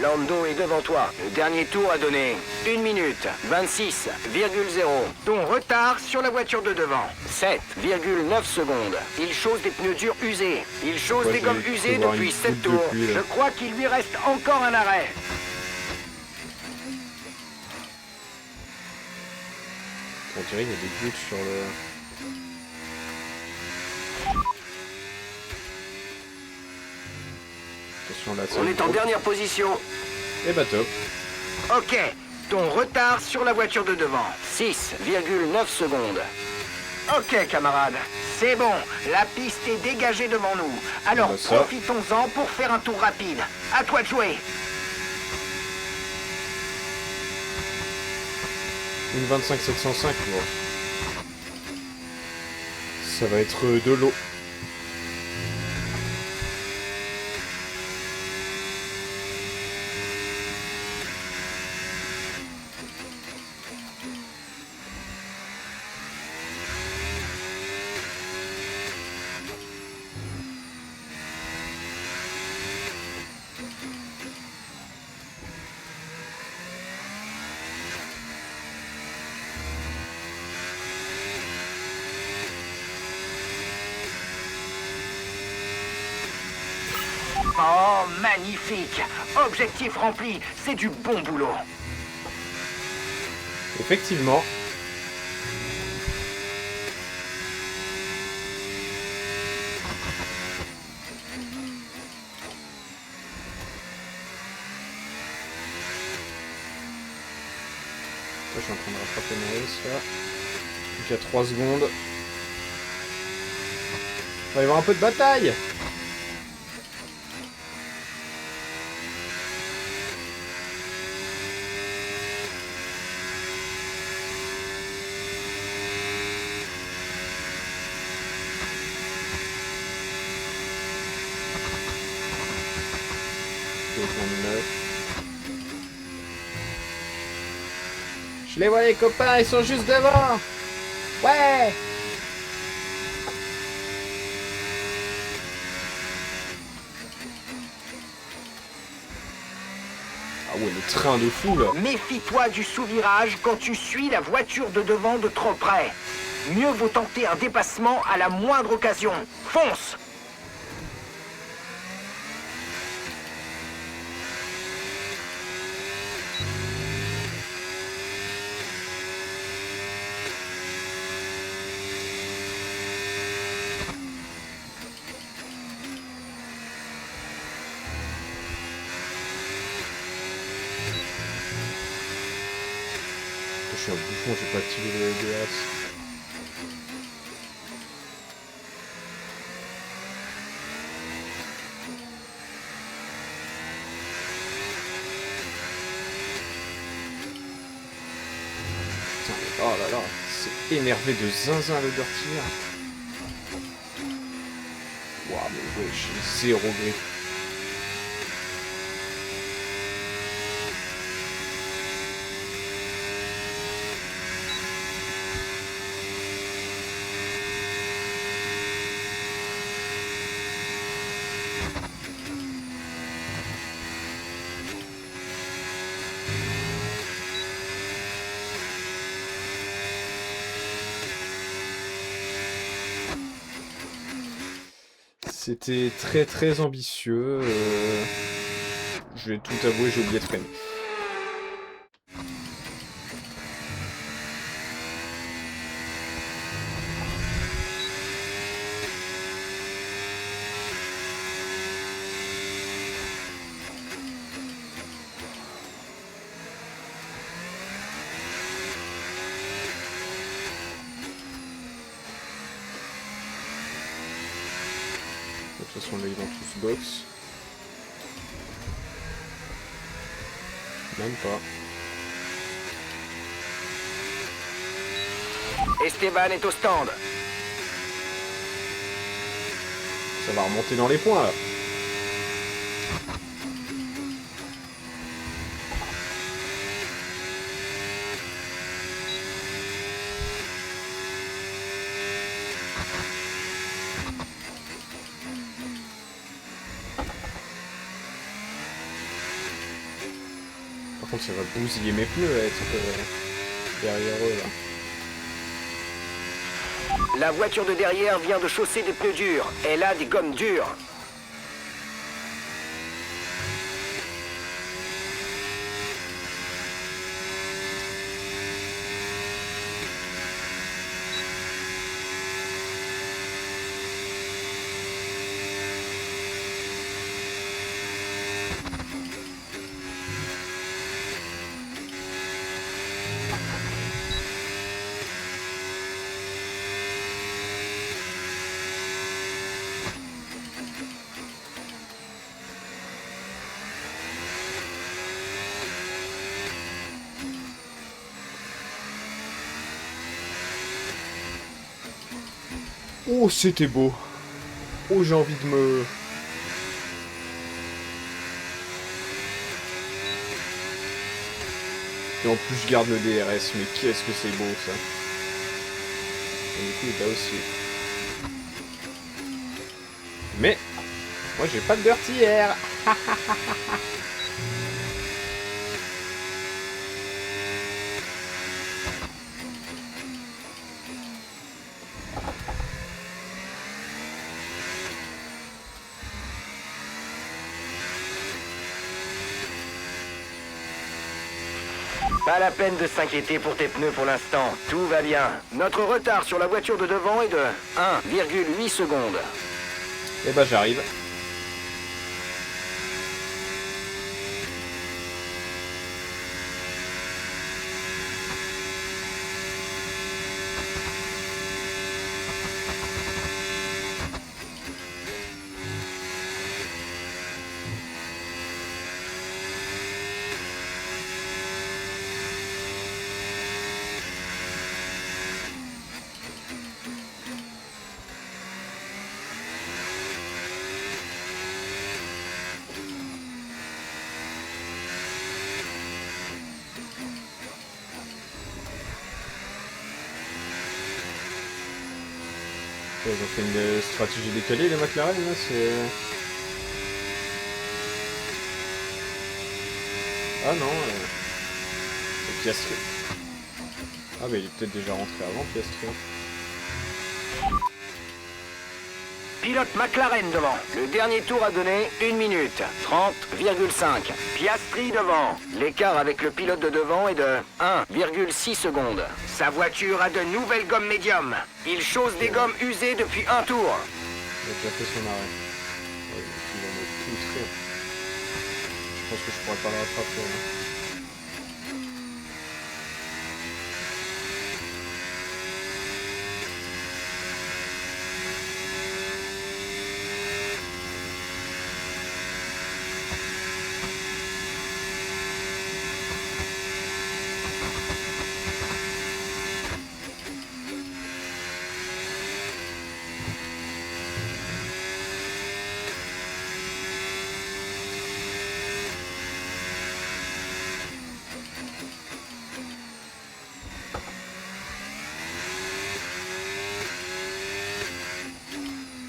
Lando est devant toi. Le dernier tour a donné 1 minute 26,0. Ton retard sur la voiture de devant, 7,9 secondes. Il chausse des pneus durs usés. Il chausse des gommes usées depuis 7 tours. Je crois qu'il lui reste encore un arrêt. On dirait qu'il y a des gouttes sur le... Attention là, On est en dernière position. Et bah top. Ok, ton retard sur la voiture de devant, 6,9 secondes. Ok, camarade, c'est bon, la piste est dégagée devant nous. Alors bah ça. profitons-en pour faire un tour rapide. À toi de jouer. Une 25-705, bon. Ça va être de l'eau. Oh, magnifique. Objectif rempli, c'est du bon boulot. Effectivement. Je suis en train de rattraper Norris là. Donc il y a 3 secondes. Il va y avoir un peu de bataille. Je les vois les copains, ils sont juste devant. Ouais. Ah ouais, le train de fou là. Méfie-toi du sous-virage quand tu suis la voiture de devant de trop près. Mieux vaut tenter un dépassement à la moindre occasion. Fonce! suis un bouffon, j'ai pas activé le DRS. Putain, mais oh là là, c'est énervé de zinzin le Dirty Air. Waouh, mais ouais, j'ai 0 grip. C'était très très ambitieux. Je vais tout avouer, j'ai oublié de freiner. De toute façon, là, ils vont tous box. Même pas. Esteban est au stand. Ça va remonter dans les points, là. Par contre, ça va bousiller mes pneus à être derrière eux, là. La voiture de derrière vient de chausser des pneus durs. Elle a des gommes dures. Oh, c'était beau. Oh, j'ai envie de me... Et en plus, je garde le DRS, mais qu'est-ce que c'est beau, ça. Et du coup, là aussi. Mais, moi, j'ai pas de Dirty Air. Pas la peine de s'inquiéter pour tes pneus pour l'instant. Tout va bien. Notre retard sur la voiture de devant est de 1,8 secondes. Eh ben, j'arrive. Ils ont fait une stratégie décalée, les McLaren, là, c'est... Ah non, c'est Piastri. Ah bah il est peut-être déjà rentré avant, Piastri. Pilote McLaren devant. Le dernier tour a donné 1 minute 30,5. Piastri devant. L'écart avec le pilote de devant est de 1,6 secondes. Sa voiture a de nouvelles gommes médium. Il chausse des gommes usées depuis un tour. Il a déjà fait son arrêt. Ouais, il va me poutrer. Je pense que je pourrais pas le rattraper. Hein.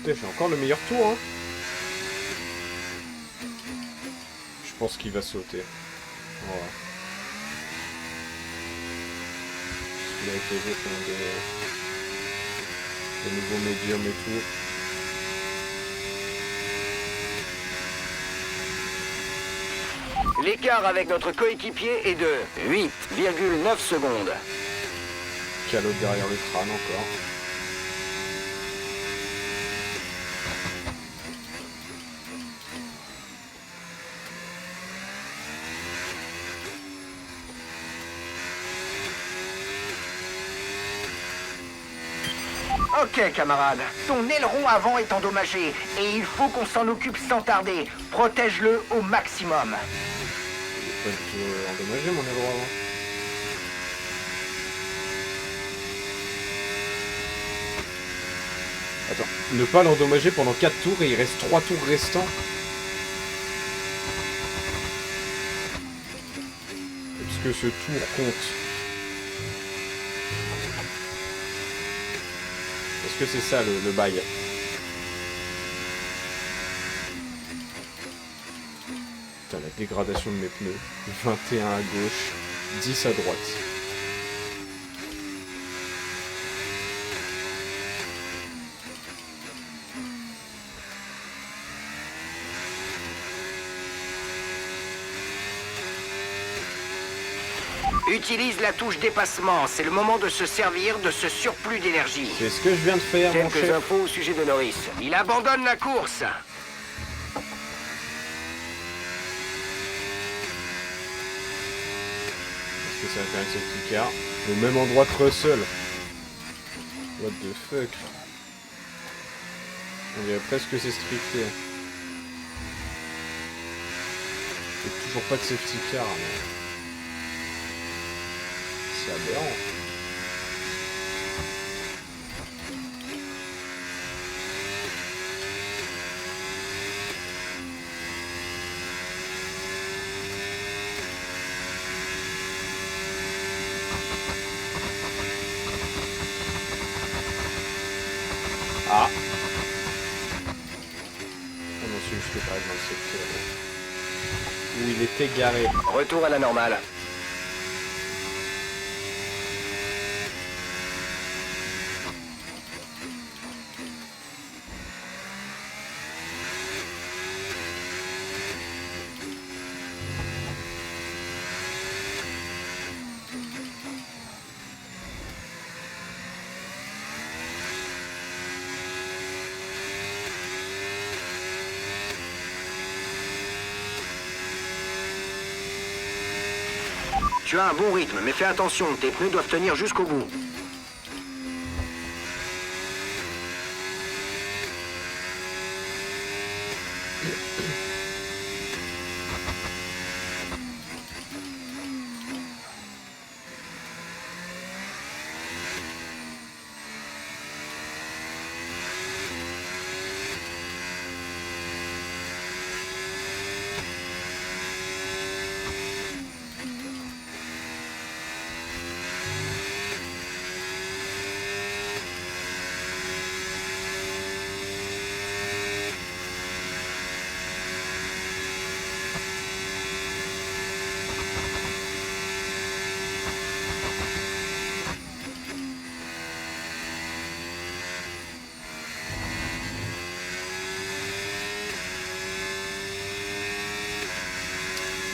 Putain, j'ai encore le meilleur tour, hein. Je pense qu'il va sauter. Voilà. Parce qu'il a été joué comme des nouveaux médiums et tout. L'écart avec notre coéquipier est de 8,9 secondes. Calotte derrière le crâne encore. Ok, camarade. Ton aileron avant est endommagé et il faut qu'on s'en occupe sans tarder. Protège-le au maximum. Il est pas du tout endommagé mon aileron avant. Attends, ne pas l'endommager pendant 4 tours et il reste 3 tours restants. Est-ce que ce tour compte? Est-ce que c'est ça le bail? Putain, la dégradation de mes pneus. 21 à gauche, 10 à droite. Utilise la touche dépassement. C'est le moment de se servir de ce surplus d'énergie. C'est ce que je viens de faire, mon Quelques chef. infos au sujet de Norris. Il abandonne la course. Est-ce que ça va faire une safety car? Au même endroit que Russell. What the fuck? On dirait presque que c'est scripté. C'est toujours pas de safety car, mais... C'est aberrant. Ah. On en suit jusque pas dans le secteur où il était garé. Retour à la normale. Tu as un bon rythme, mais fais attention, tes pneus doivent tenir jusqu'au bout.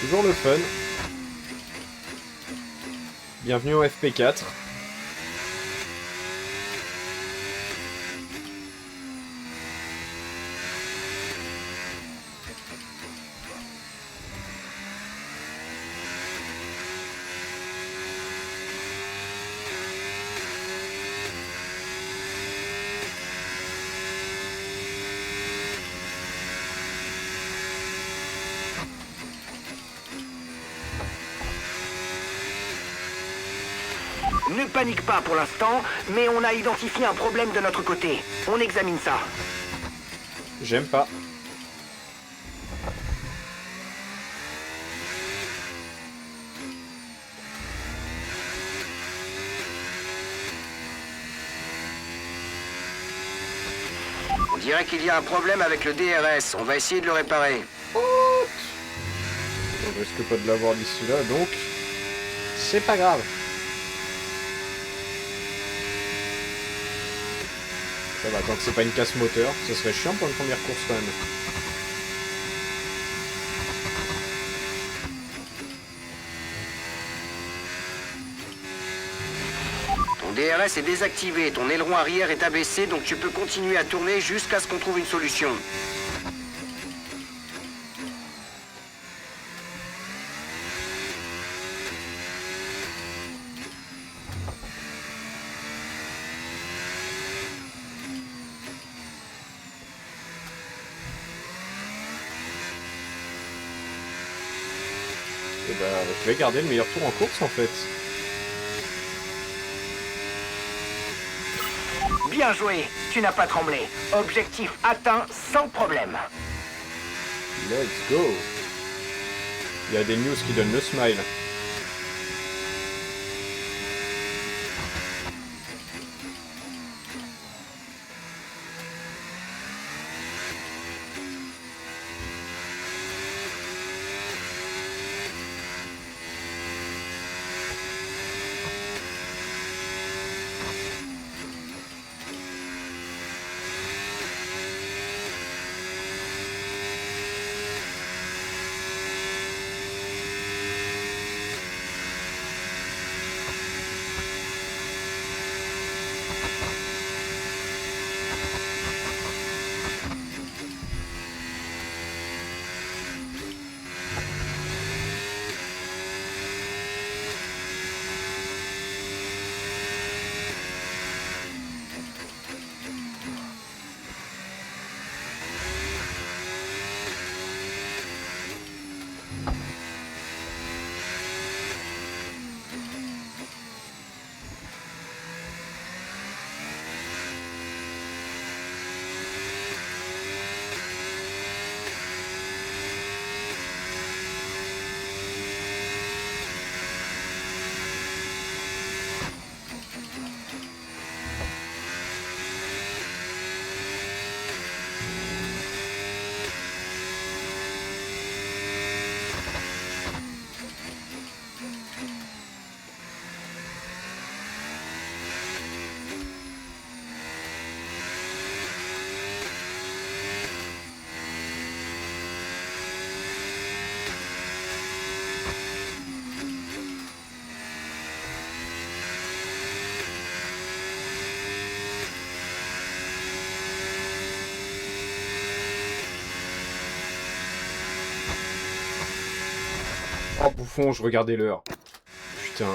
Toujours le fun. Bienvenue au FP4. Ne panique pas pour l'instant, mais on a identifié un problème de notre côté. On examine ça. J'aime pas. dirait qu'il y a un problème avec le DRS. On va essayer de le réparer. On risque pas de l'avoir d'ici là, donc c'est pas grave. Ça va, tant que c'est pas une casse moteur, ce serait chiant pour une première course quand même. Ton DRS est désactivé, ton aileron arrière est abaissé, donc tu peux continuer à tourner jusqu'à ce qu'on trouve une solution. Et bah, je vais garder le meilleur tour en course en fait. Bien joué, tu n'as pas tremblé. Objectif atteint sans problème. Let's go. Il y a des news qui donnent le smile. Oh bouffon, je regardais l'heure. Putain.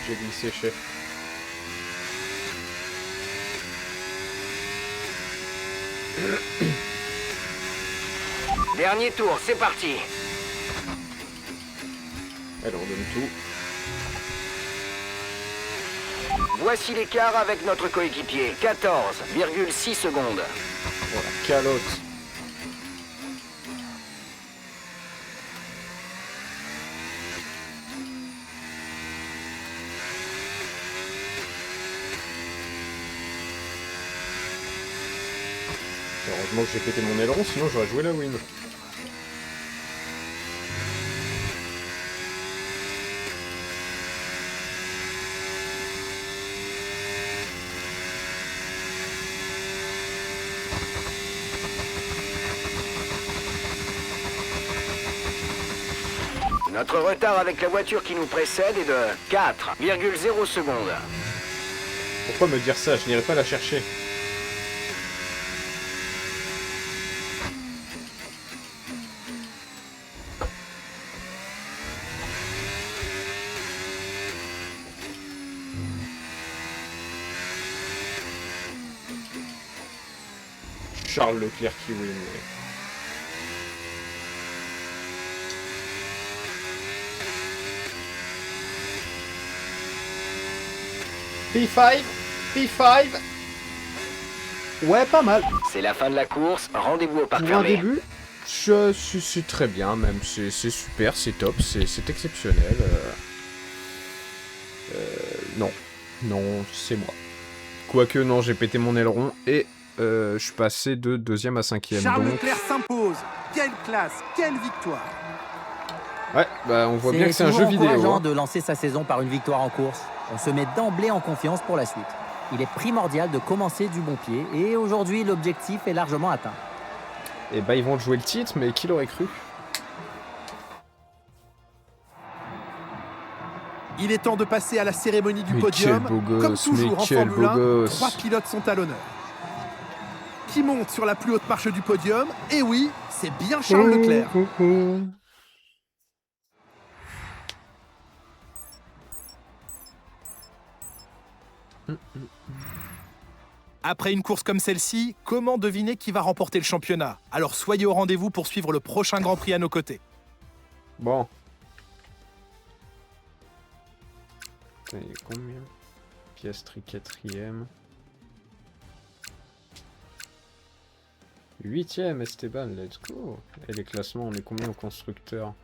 J'ai glissé, chef. Dernier tour, c'est parti. Alors, on donne tout. Voici l'écart avec notre coéquipier. 14,6 secondes. Voilà, calotte. Heureusement que j'ai pété mon aileron, sinon j'aurais joué la win. Notre retard avec la voiture qui nous précède est de 4,0 secondes. Pourquoi me dire ça? Je n'irai pas la chercher. Charles Leclerc qui win. P5, P5. Ouais, pas mal. C'est la fin de la course, rendez-vous au parc Pour un fermé. début, c'est très bien même. C'est super, c'est top, c'est exceptionnel. Non, non, c'est moi. Quoique non, j'ai pété mon aileron et je suis passé de 2e à 5e. Charles Donc... Leclerc s'impose. Quelle classe, quelle victoire. Ouais, bah on voit bien que c'est un toujours jeu vidéo. encourageant Hein. de lancer sa saison par une victoire en course. On se met d'emblée en confiance pour la suite. Il est primordial de commencer du bon pied et aujourd'hui l'objectif est largement atteint. Et bah ils vont jouer le titre, mais qui l'aurait cru? Il est temps de passer à la cérémonie du Mais podium. quel beau gosse, Comme toujours mais en quel Formule beau 1, gosse. 3 pilotes sont à l'honneur. Qui monte sur la plus haute marche du podium? Et oui, c'est bien Charles Leclerc. Après une course comme celle-ci, comment deviner qui va remporter le championnat? Alors soyez au rendez-vous pour suivre le prochain Grand Prix à nos côtés. Bon. Il est combien? Piastri 4e. 8e Esteban, let's go. Et les classements, on est combien au constructeur?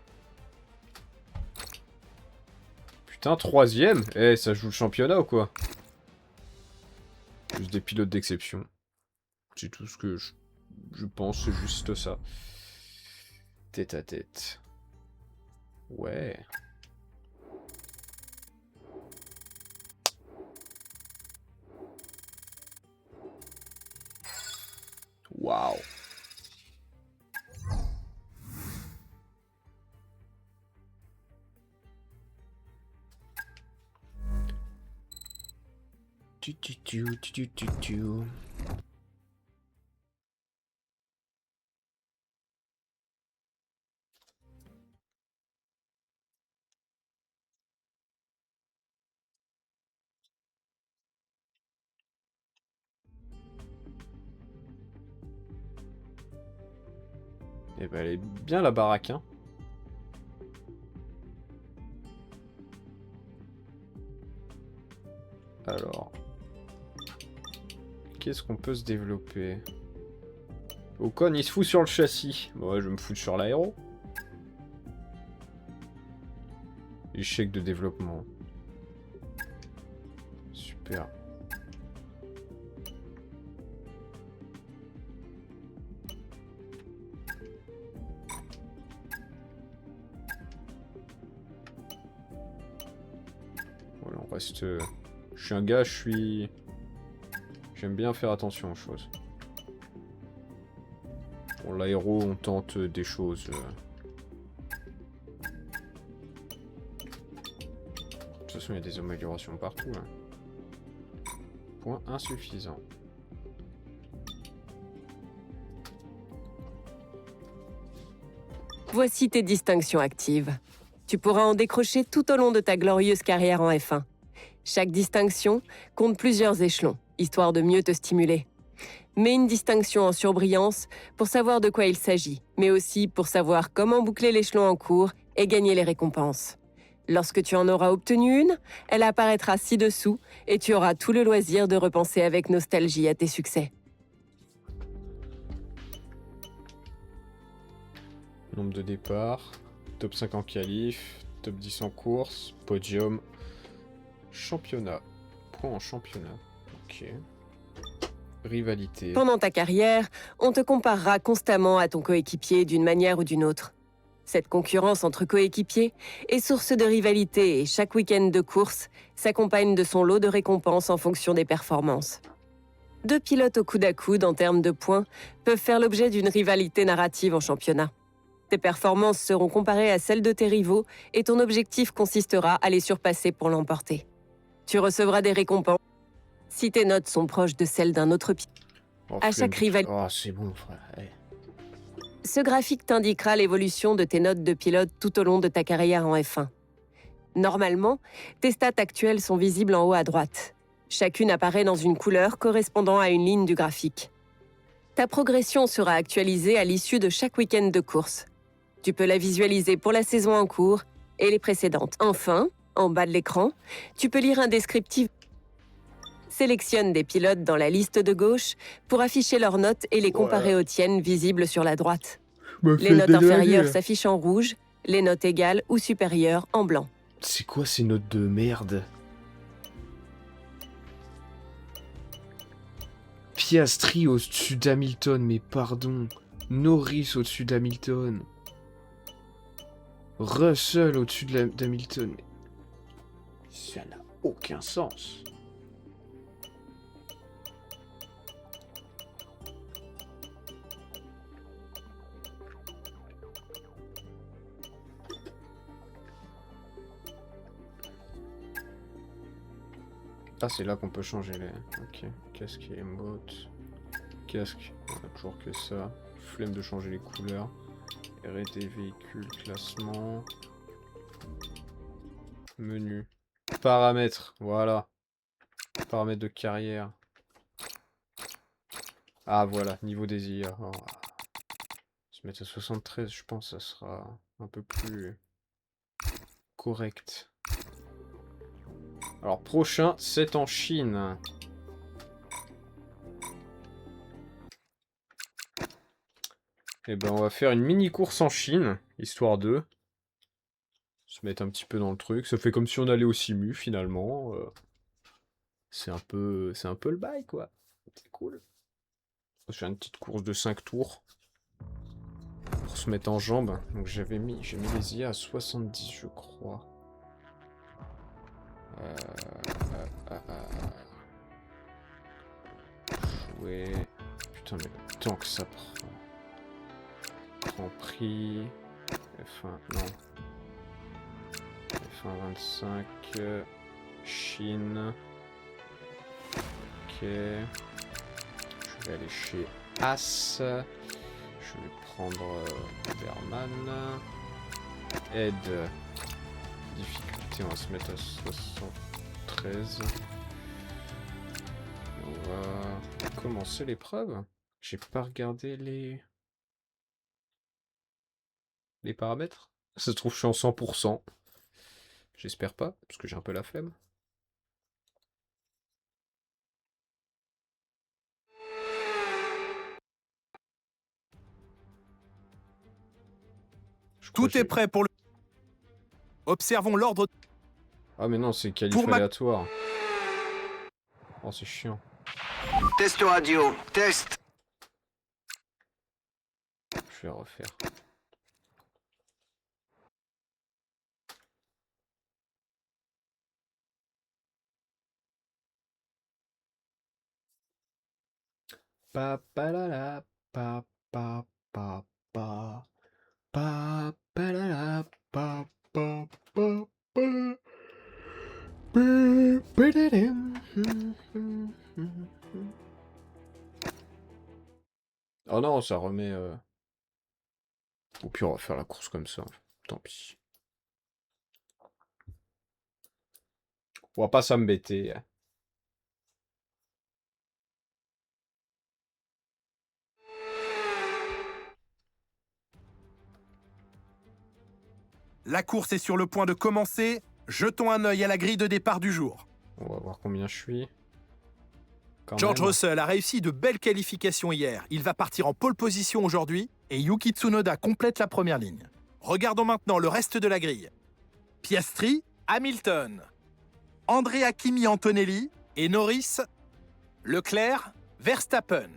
Putain, 3e. Eh, ça joue le championnat ou quoi? Juste des pilotes d'exception. C'est tout ce que je pense, c'est juste ça. Tête à tête. Ouais. Waouh. Eh ben, elle est bien la baraque, hein. Alors... Qu'est-ce qu'on peut se développer? Ocon, il se fout sur le châssis. Bon, ouais, je vais me foutre sur l'aéro. Échec de développement. Super. Voilà, on reste... Je suis un gars, J'aime bien faire attention aux choses. Bon, l'aéro, on tente des choses. De toute façon, il y a des améliorations partout. Hein. Point insuffisant. Voici tes distinctions actives. Tu pourras en décrocher tout au long de ta glorieuse carrière en F1. Chaque distinction compte plusieurs échelons, histoire de mieux te stimuler. Mets une distinction en surbrillance pour savoir de quoi il s'agit, mais aussi pour savoir comment boucler l'échelon en cours et gagner les récompenses. Lorsque tu en auras obtenu une, elle apparaîtra ci-dessous et tu auras tout le loisir de repenser avec nostalgie à tes succès. Nombre de départs, top 5 en qualif, top 10 en course, podium, championnat. Point en championnat. Ok. Rivalité. Pendant ta carrière, on te comparera constamment à ton coéquipier d'une manière ou d'une autre. Cette concurrence entre coéquipiers est source de rivalité et chaque week-end de course s'accompagne de son lot de récompenses en fonction des performances. Deux pilotes au coude à coude en termes de points peuvent faire l'objet d'une rivalité narrative en championnat. Tes performances seront comparées à celles de tes rivaux et ton objectif consistera à les surpasser pour l'emporter. Tu recevras des récompenses si tes notes sont proches de celles d'un autre pilote. Oh, À chaque rivalité. Oh, c'est bon, frère. Ouais. Ce graphique t'indiquera l'évolution de tes notes de pilote tout au long de ta carrière en F1. Normalement, tes stats actuelles sont visibles en haut à droite. Chacune apparaît dans une couleur correspondant à une ligne du graphique. Ta progression sera actualisée à l'issue de chaque week-end de course. Tu peux la visualiser pour la saison en cours et les précédentes. Enfin, en bas de l'écran, tu peux lire un descriptif. Sélectionne des pilotes dans la liste de gauche pour afficher leurs notes et les comparer aux tiennes visibles sur la droite. Les notes inférieures s'affichent en rouge, les notes égales ou supérieures en blanc. C'est quoi ces notes de merde? Piastri au-dessus d'Hamilton, mais pardon. Norris au-dessus d'Hamilton. Russell au-dessus d'Hamilton. Mais... ça n'a aucun sens. Ah, c'est là qu'on peut changer les... Ok. Casque et emote. Casque, on a toujours que ça. Flemme de changer les couleurs. R&D, véhicule, classement. Menu. Paramètres, voilà. Paramètres de carrière. Ah, voilà, niveau des IA. Oh. Se mettre à 73, je pense, ça sera un peu plus correct. Alors, prochain, c'est en Chine. Et ben, on va faire une mini course en Chine, histoire de se mettre un petit peu dans le truc. Ça fait comme si on allait au simu, finalement. C'est un peu le bail, quoi. C'est cool. On va faire une petite course de 5 tours. Pour se mettre en jambes. Donc, j'ai mis les IA à 70, je crois. Jouer. Putain, mais le temps que ça prend. Grand Prix. F1, non. F1 25. Chine. Ok. Je vais aller chez As. Je vais prendre Berman. Aide. Difficulté, on va se mettre à 73. On va commencer l'épreuve. J'ai pas regardé les paramètres. Ça se trouve, je suis en 100%. J'espère pas, parce que j'ai un peu la flemme. Tout est prêt pour le... Observons l'ordre... Ah mais non, c'est qualif aléatoire. Oh, c'est chiant. Test radio, test. Je vais refaire. Pa pa la la pa pa pa pa pa pa la la pa pa pa pa. Oh non, ça remet... Ou puis on va faire la course comme ça. Tant pis. On va pas s'embêter. La course est sur le point de commencer. Jetons un œil à la grille de départ du jour. On va voir combien je suis. George Russell a réussi de belles qualifications hier. Il va partir en pole position aujourd'hui et Yuki Tsunoda complète la première ligne. Regardons maintenant le reste de la grille. Piastri, Hamilton, Andrea Kimi Antonelli et Norris, Leclerc, Verstappen,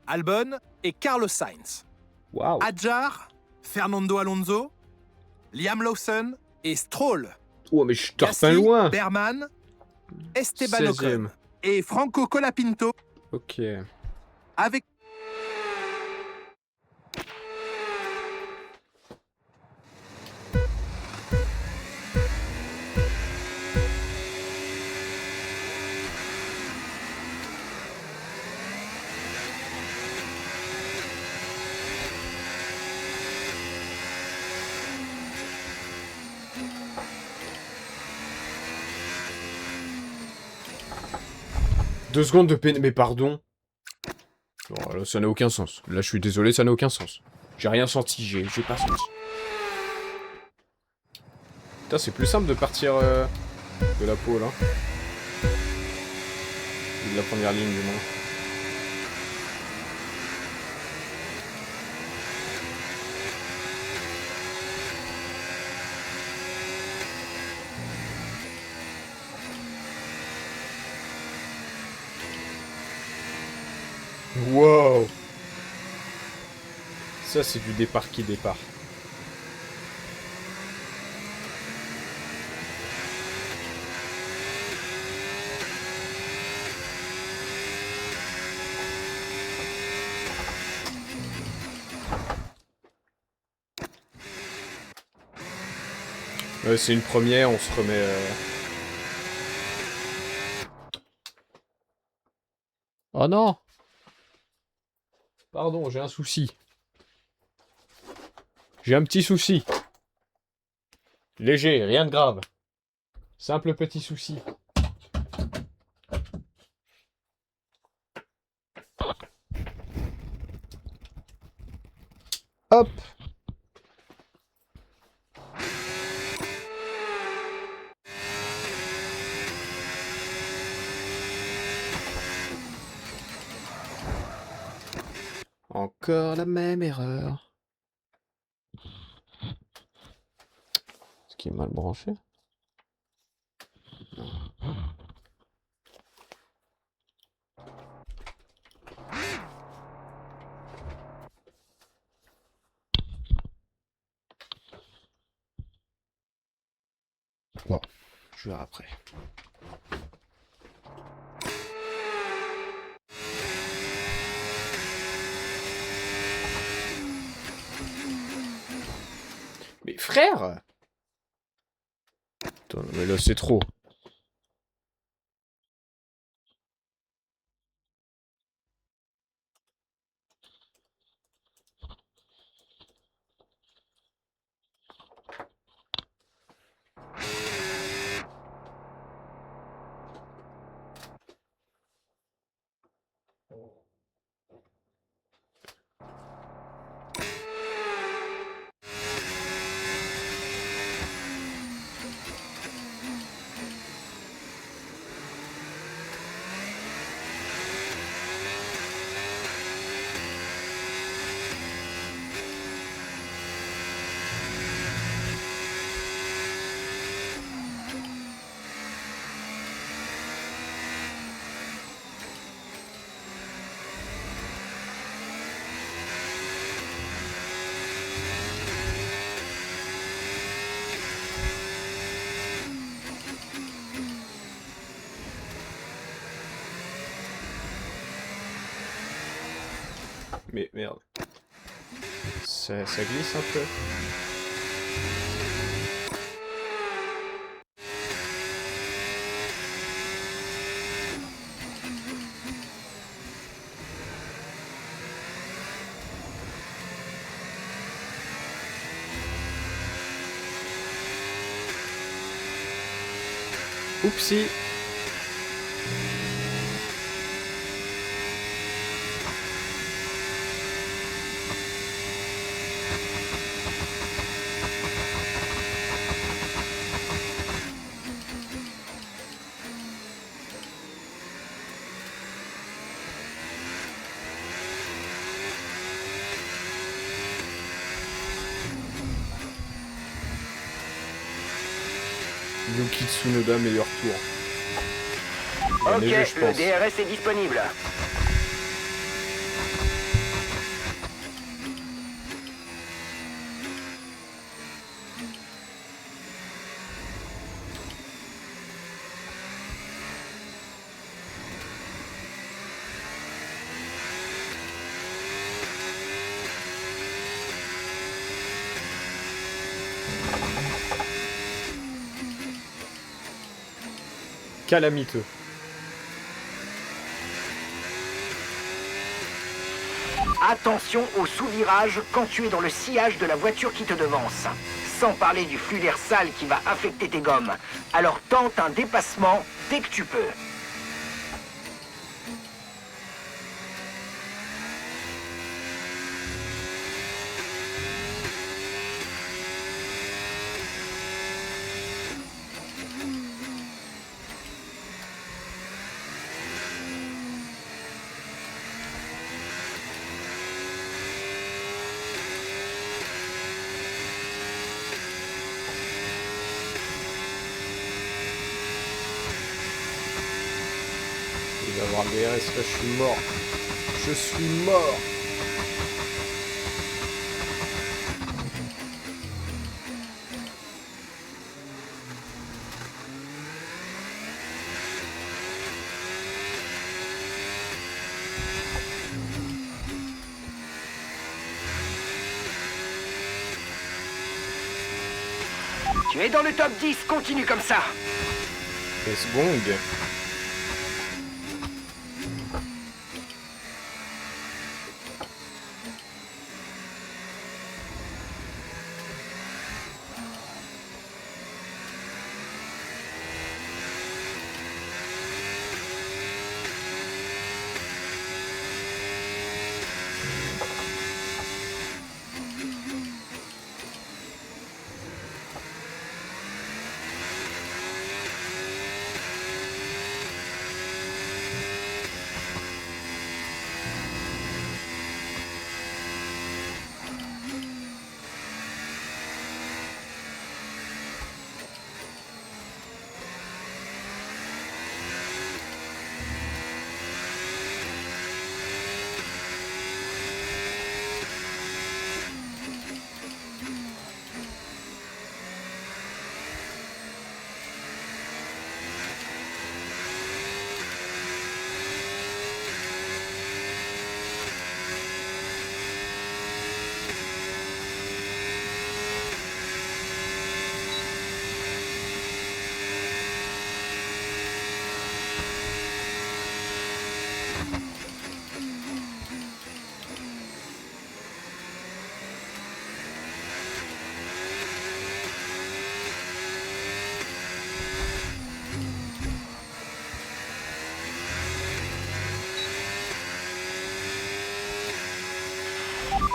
Albon et Carlos Sainz. Wow. Adjar, Fernando Alonso, Liam Lawson et Stroll. Oh mais je te loin. Berman, Esteban 16e. Ocon et Franco Colapinto. 2 secondes de peine... Mais pardon. Oh, là, ça n'a aucun sens. Là, je suis désolé, ça n'a aucun sens. J'ai rien senti, j'ai pas senti. Putain, c'est plus simple de partir de la peau, là. Ou de la première ligne, du moins. Wow! Ça, c'est du départ qui départ. C'est une première, on se remet... Oh non! Pardon, j'ai un souci. J'ai un petit souci. Léger, rien de grave. Simple petit souci. Hop! Encore la même erreur. Ce qui est mal branché. Bon, je verrai après. Mais frère! Attends, mais là c'est trop. Mais merde. Ça glisse un peu. Oupsie. Yuki Tsunoda, meilleur tour. Ok, le DRS est disponible. Calamiteux. Attention au sous-virage quand tu es dans le sillage de la voiture qui te devance. Sans parler du flux d'air sale qui va affecter tes gommes. Alors tente un dépassement dès que tu peux. vais avoir le DRS, là, je suis mort. Je suis mort. Tu es dans le top 10, continue comme ça. S-Gong.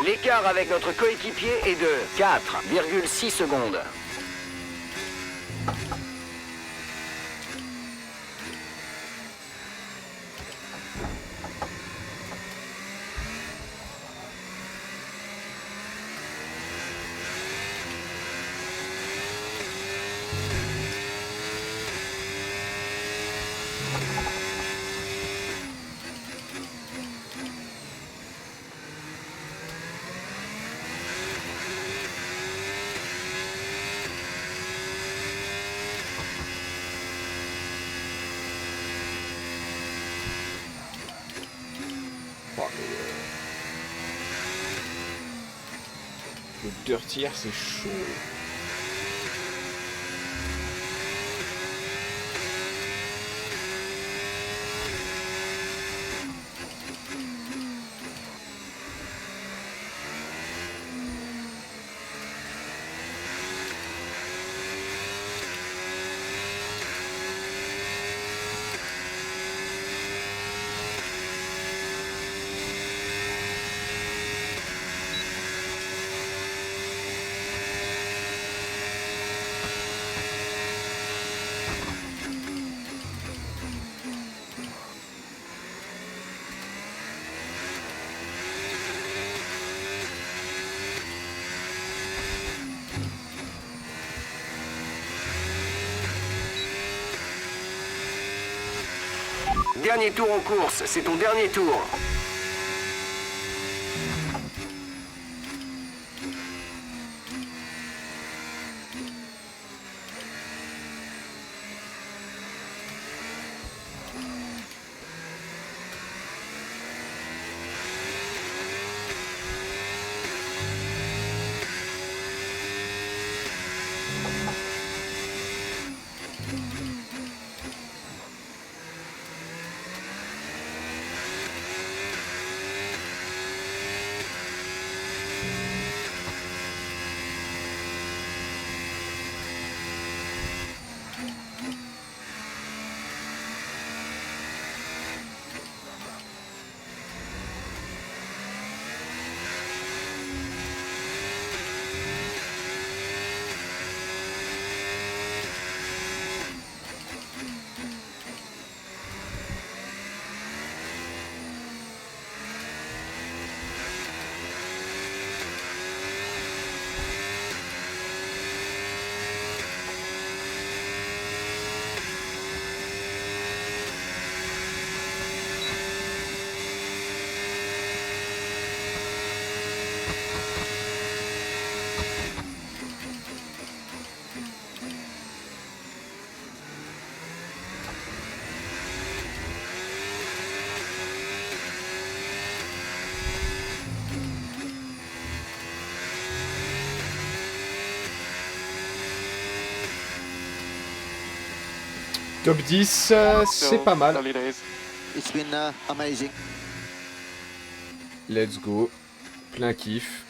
L'écart avec notre coéquipier est de 4,6 secondes. Oh, le Dirty Air, c'est chaud. Dernier tour en course, c'est ton dernier tour. Top 10, c'est pas mal. It's been amazing. Let's go. Plein kiff.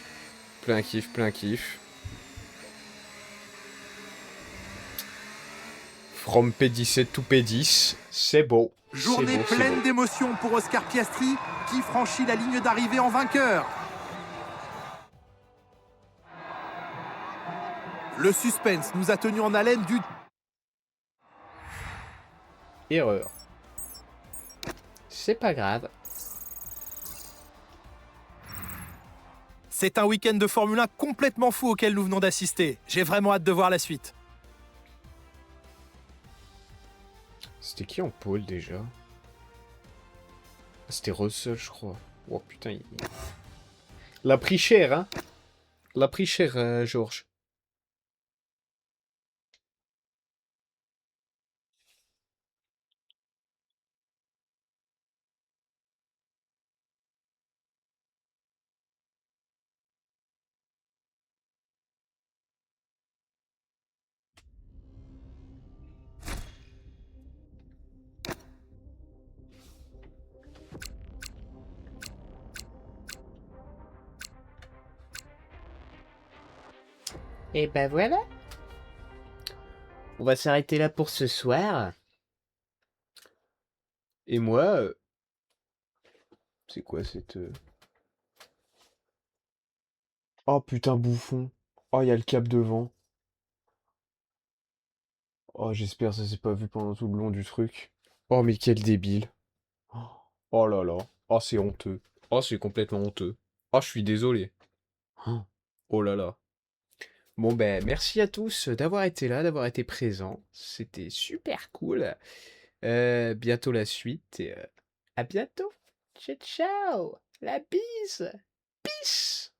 Plein kiff, plein kiff. From P17 to P10, c'est beau. Journée pleine d'émotions pour Oscar Piastri, qui franchit la ligne d'arrivée en vainqueur. Le suspense nous a tenus en haleine du... Erreur. C'est pas grave. C'est un week-end de Formule 1 complètement fou auquel nous venons d'assister. J'ai vraiment hâte de voir la suite. C'était qui en pôle déjà? C'était Russell, je crois. Oh putain, il l'a pris cher, hein? L'a pris cher, Georges. Et ben voilà. On va s'arrêter là pour ce soir. Et moi... C'est quoi cette... Oh putain, bouffon. Oh, il y a le cap devant. Oh, j'espère ça s'est pas vu pendant tout le long du truc. Oh, mais quel débile. Oh là là. Oh, c'est honteux. Oh, c'est complètement honteux. Oh, je suis désolé. Oh là là. Bon, ben, merci à tous d'avoir été là, d'avoir été présents. C'était super cool. Bientôt la suite et à bientôt. Ciao, ciao. La bise. Peace.